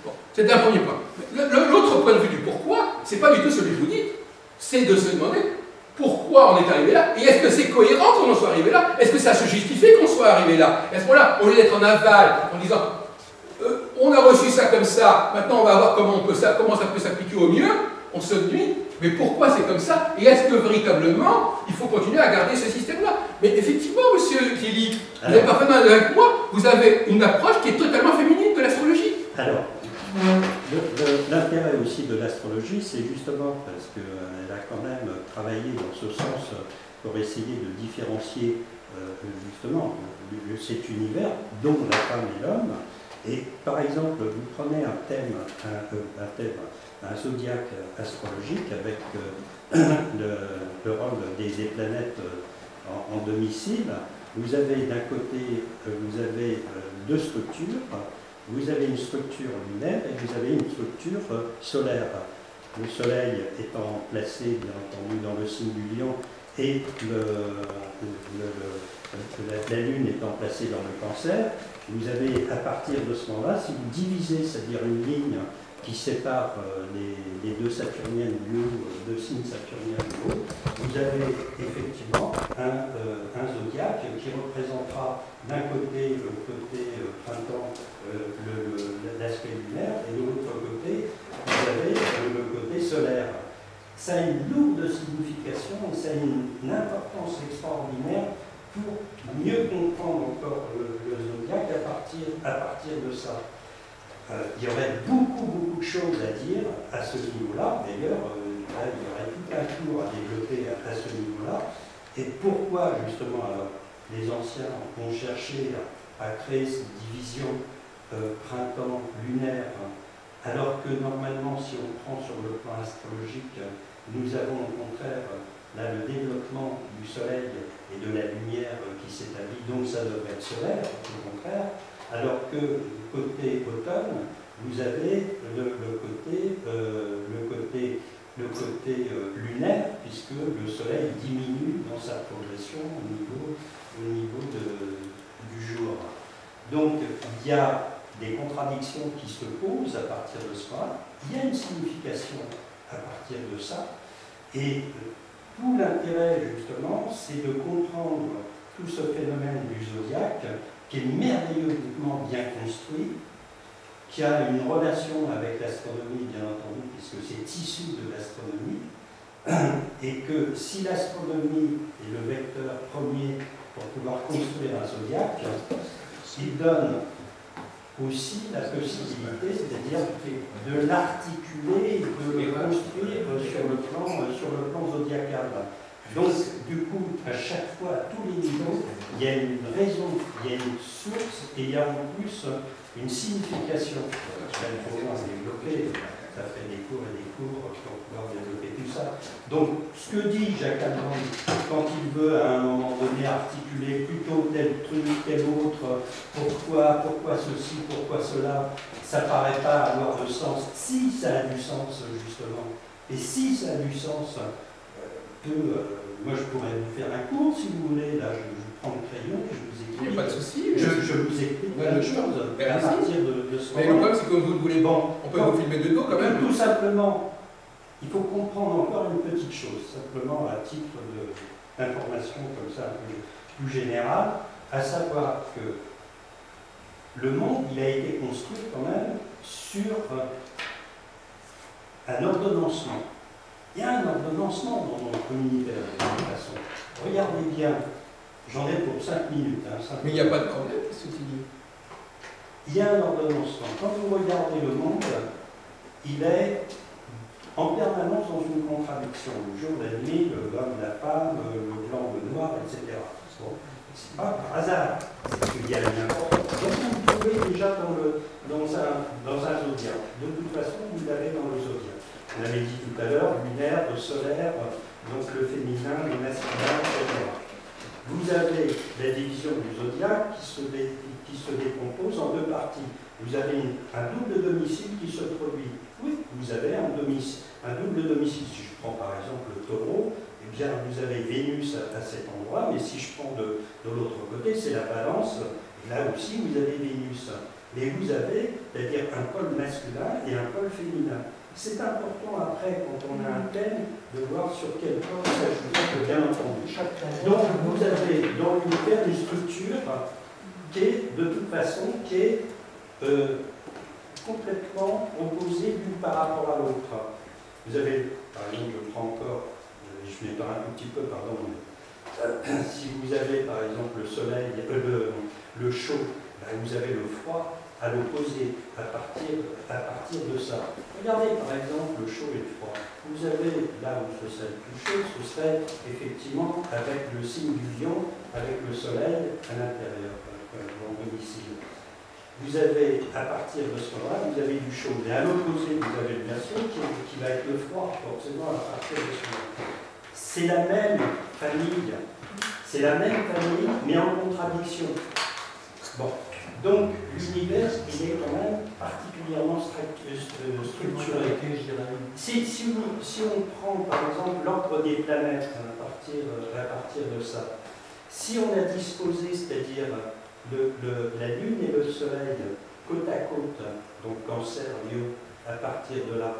Bon, c'est un premier point. L'autre point de vue du pourquoi, c'est pas du tout celui que vous dites, c'est de se demander pourquoi on est arrivé là, et est-ce que c'est cohérent qu'on en soit arrivé là, est-ce que ça se justifie qu'on soit arrivé là. À ce moment-là, au lieu d'être en aval, en disant on a reçu ça comme ça, maintenant on va voir comment ça peut s'appliquer au mieux, on se dit, mais pourquoi c'est comme ça, et est-ce que véritablement il faut continuer à garder ce système-là. Mais effectivement, monsieur Kelly, vous êtes parfaitement avec moi, vous avez une approche qui est totalement féminine de l'astrologie. Alors, l'intérêt aussi de l'astrologie, c'est justement parce qu'elle a quand même travaillé dans ce sens pour essayer de différencier justement cet univers dont la femme et l'homme. Et par exemple, vous prenez un thème, un zodiaque astrologique avec le rôle des planètes en domicile. Vous avez d'un côté, vous avez deux structures. Vous avez une structure lunaire et vous avez une structure solaire. Le Soleil étant placé, bien entendu, dans le signe du Lion et la Lune étant placée dans le Cancer, vous avez à partir de ce moment-là, si vous divisez, c'est-à-dire une ligne qui sépare les deux saturniennes du haut, deux signes saturniens du haut, vous avez effectivement un zodiaque qui représentera d'un côté le côté printemps, l'aspect lunaire, et de l'autre côté, vous avez le côté solaire. Ça a une lourde signification et ça a une importance extraordinaire pour mieux comprendre encore le zodiaque à partir de ça. Il y aurait beaucoup de choses à dire à ce niveau-là. D'ailleurs, il y aurait tout un cours à développer à ce niveau-là. Et pourquoi, justement, alors, les anciens ont cherché à créer cette division printemps lunaire, alors que normalement, si on prend sur le plan astrologique, nous avons au contraire là, le développement du soleil et de la lumière qui s'établit, donc ça devrait être solaire, au contraire, alors que côté automne, vous avez le côté lunaire, puisque le soleil diminue dans sa progression au niveau du jour. Donc il y a des contradictions qui se posent à partir de ce point. Il y a une signification à partir de ça, et tout l'intérêt justement, c'est de comprendre tout ce phénomène du zodiaque qui est merveilleusement bien construit, qui a une relation avec l'astronomie, bien entendu, puisque c'est issu de l'astronomie, et que si l'astronomie est le vecteur premier pour pouvoir construire un zodiaque, il donne aussi la possibilité, c'est-à-dire de l'articuler et de le construire sur le plan zodiacal. Donc, du coup, à chaque fois, à tous les niveaux, il y a une raison, il y a une source et il y a en plus une signification. Il faut développer, ça fait des cours et des cours pour pouvoir développer tout ça. Donc, ce que dit Jacques Allemand, quand il veut à un moment donné articuler plutôt tel truc, tel autre, pourquoi ceci, pourquoi cela, ça ne paraît pas avoir de sens. Si ça a du sens, justement, et si ça a du sens, moi je pourrais vous faire un cours si vous voulez, là je prends le crayon et je vous explique. Il n'y a pas de souci. Je vous explique plein de choses à partir de ce moment. Mais le problème c'est que vous voulez, on peut vous filmer de dos quand même. Tout simplement, il faut comprendre encore une petite chose, simplement à titre d'information comme ça un peu plus générale, à savoir que le monde il a été construit quand même sur un ordonnancement. Il y a un ordonnancement dans notre univers de toute façon. Regardez bien, j'en ai pour 5 minutes. Mais il n'y a pas de problème, qu'est-ce que tu dis? Il y a un ordonnancement. Quand vous regardez le monde, il est en permanence dans une contradiction. Le jour, la nuit, l'homme, la femme, le blanc, le noir, etc. Bon, c'est pas par hasard. C'est qu'il y a une importance. Donc vous le trouvez déjà dans un zodiaque. De toute façon, vous l'avez dans le zodiaque. On avait dit tout à l'heure, lunaire, le solaire, donc le féminin, le masculin, etc. vous avez la division du zodiaque qui se décompose en deux parties. Vous avez un double domicile qui se produit. Oui, vous avez un double domicile. Si je prends par exemple le taureau, eh bien vous avez Vénus à cet endroit, mais si je prends de l'autre côté, c'est la balance. Là aussi, vous avez Vénus. Mais vous avez, c'est-à-dire un pôle masculin et un pôle féminin. C'est important après, quand on a un thème, de voir sur quel pôle s'ajouter, bien entendu. Donc, vous avez dans l'univers une structure qui est, de toute façon, qui est complètement opposée l'une par rapport à l'autre. Vous avez, par exemple, je prends encore, je m'épargne un tout petit peu, pardon, mais, si vous avez par exemple le soleil, le chaud, ben, vous avez le froid à l'opposé, à partir de ça. Regardez par exemple le chaud et le froid. Vous avez là où ce serait le plus chaud, ce serait effectivement avec le signe du lion, avec le soleil à l'intérieur, dans le domicile. Vous avez, à partir de ce moment-là, vous avez du chaud. Et à l'opposé, vous avez le Verseau qui va être le froid, forcément, à partir de ce moment-là. C'est la même famille. C'est la même famille, mais en contradiction. Bon. Donc, l'univers, il est quand même particulièrement structuré. Si on prend, par exemple, l'ordre des planètes, à partir de ça, si on a disposé, c'est-à-dire la Lune et le Soleil côte à côte, donc Cancer, Lion, à partir de là,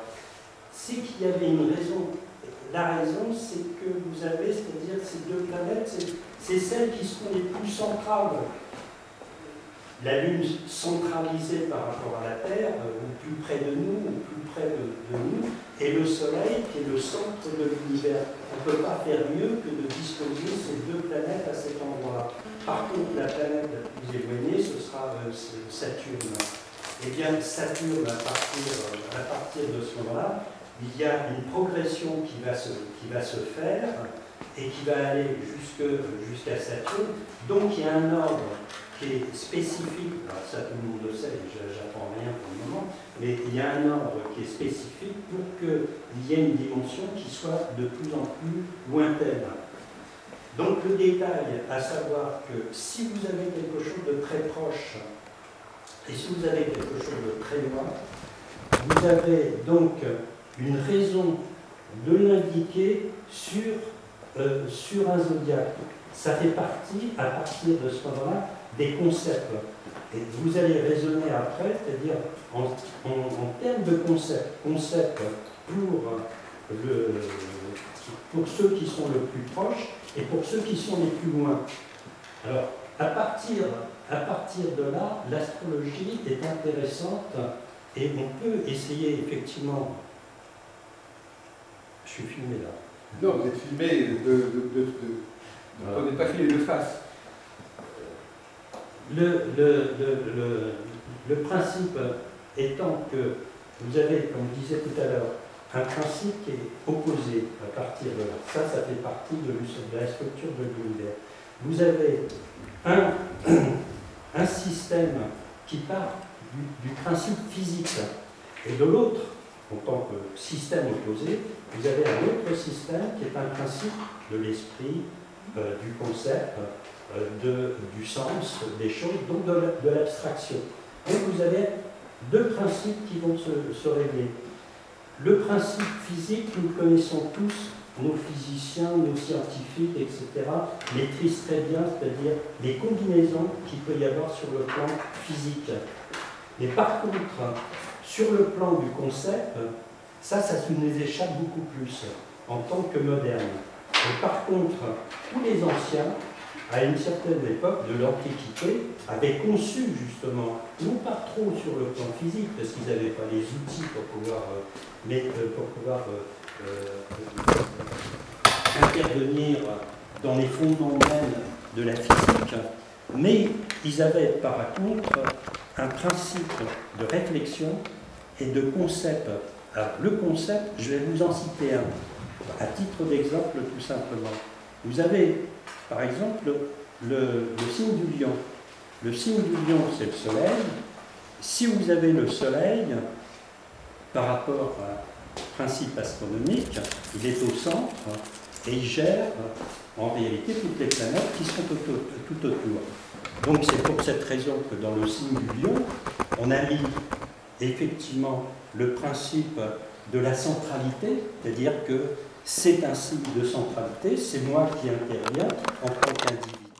c'est qu'il y avait une raison. La raison, c'est que vous avez, c'est-à-dire ces deux planètes, c'est celles qui seront les plus centrales. La Lune centralisée par rapport à la Terre, au plus près de nous, au plus près de nous, et le Soleil qui est le centre de l'univers. On ne peut pas faire mieux que de disposer ces deux planètes à cet endroit-là. Par contre, la planète la plus éloignée, ce sera Saturne. Eh bien, Saturne, à partir de ce moment-là, il y a une progression qui va se faire et qui va aller jusqu'à Saturne. Donc, il y a un ordre qui est spécifique, alors ça tout le monde le sait, j'apprends rien pour le moment, mais il y a un ordre qui est spécifique pour qu'il y ait une dimension qui soit de plus en plus lointaine. Donc le détail, à savoir que si vous avez quelque chose de très proche, et si vous avez quelque chose de très loin, vous avez donc une raison de l'indiquer sur un zodiaque. Ça fait partie, à partir de ce moment-là, des concepts. Et vous allez raisonner après, c'est-à-dire en termes de concepts. Concepts pour ceux qui sont le plus proches et pour ceux qui sont les plus loin. Alors, à partir de là, l'astrologie est intéressante et on peut essayer effectivement... Je suis filmé là. Non, vous êtes filmé on n'est pas filmé de face. Le principe étant que vous avez, comme je disais tout à l'heure, un principe qui est opposé à partir de là. Ça fait partie de la structure de l'univers. Vous avez un système qui part du principe physique, et de l'autre, en tant que système opposé, vous avez un autre système qui est un principe de l'esprit, du concept, du sens des choses, donc de l'abstraction. Donc vous avez deux principes qui vont se révéler. Le principe physique, nous le connaissons tous, nos physiciens, nos scientifiques, etc., maîtrisent très bien, c'est-à-dire les combinaisons qu'il peut y avoir sur le plan physique. Mais par contre, sur le plan du concept, ça nous échappe beaucoup plus en tant que moderne. Et par contre, tous les anciens, à une certaine époque de l'Antiquité, avaient conçu justement, non pas trop sur le plan physique, parce qu'ils n'avaient pas les outils pour pouvoir, intervenir dans les fondements même de la physique, mais ils avaient par contre un principe de réflexion et de concept. Alors le concept, je vais vous en citer un, à titre d'exemple tout simplement. Vous avez par exemple le signe du lion. Le signe du lion, c'est le soleil. Si vous avez le soleil, par rapport au principe astronomique, il est au centre, et il gère en réalité toutes les planètes qui sont tout autour. Donc c'est pour cette raison que dans le signe du lion, on a mis effectivement le principe de la centralité, c'est-à-dire que c'est un signe de centralité, c'est moi qui interviens en tant qu'individu.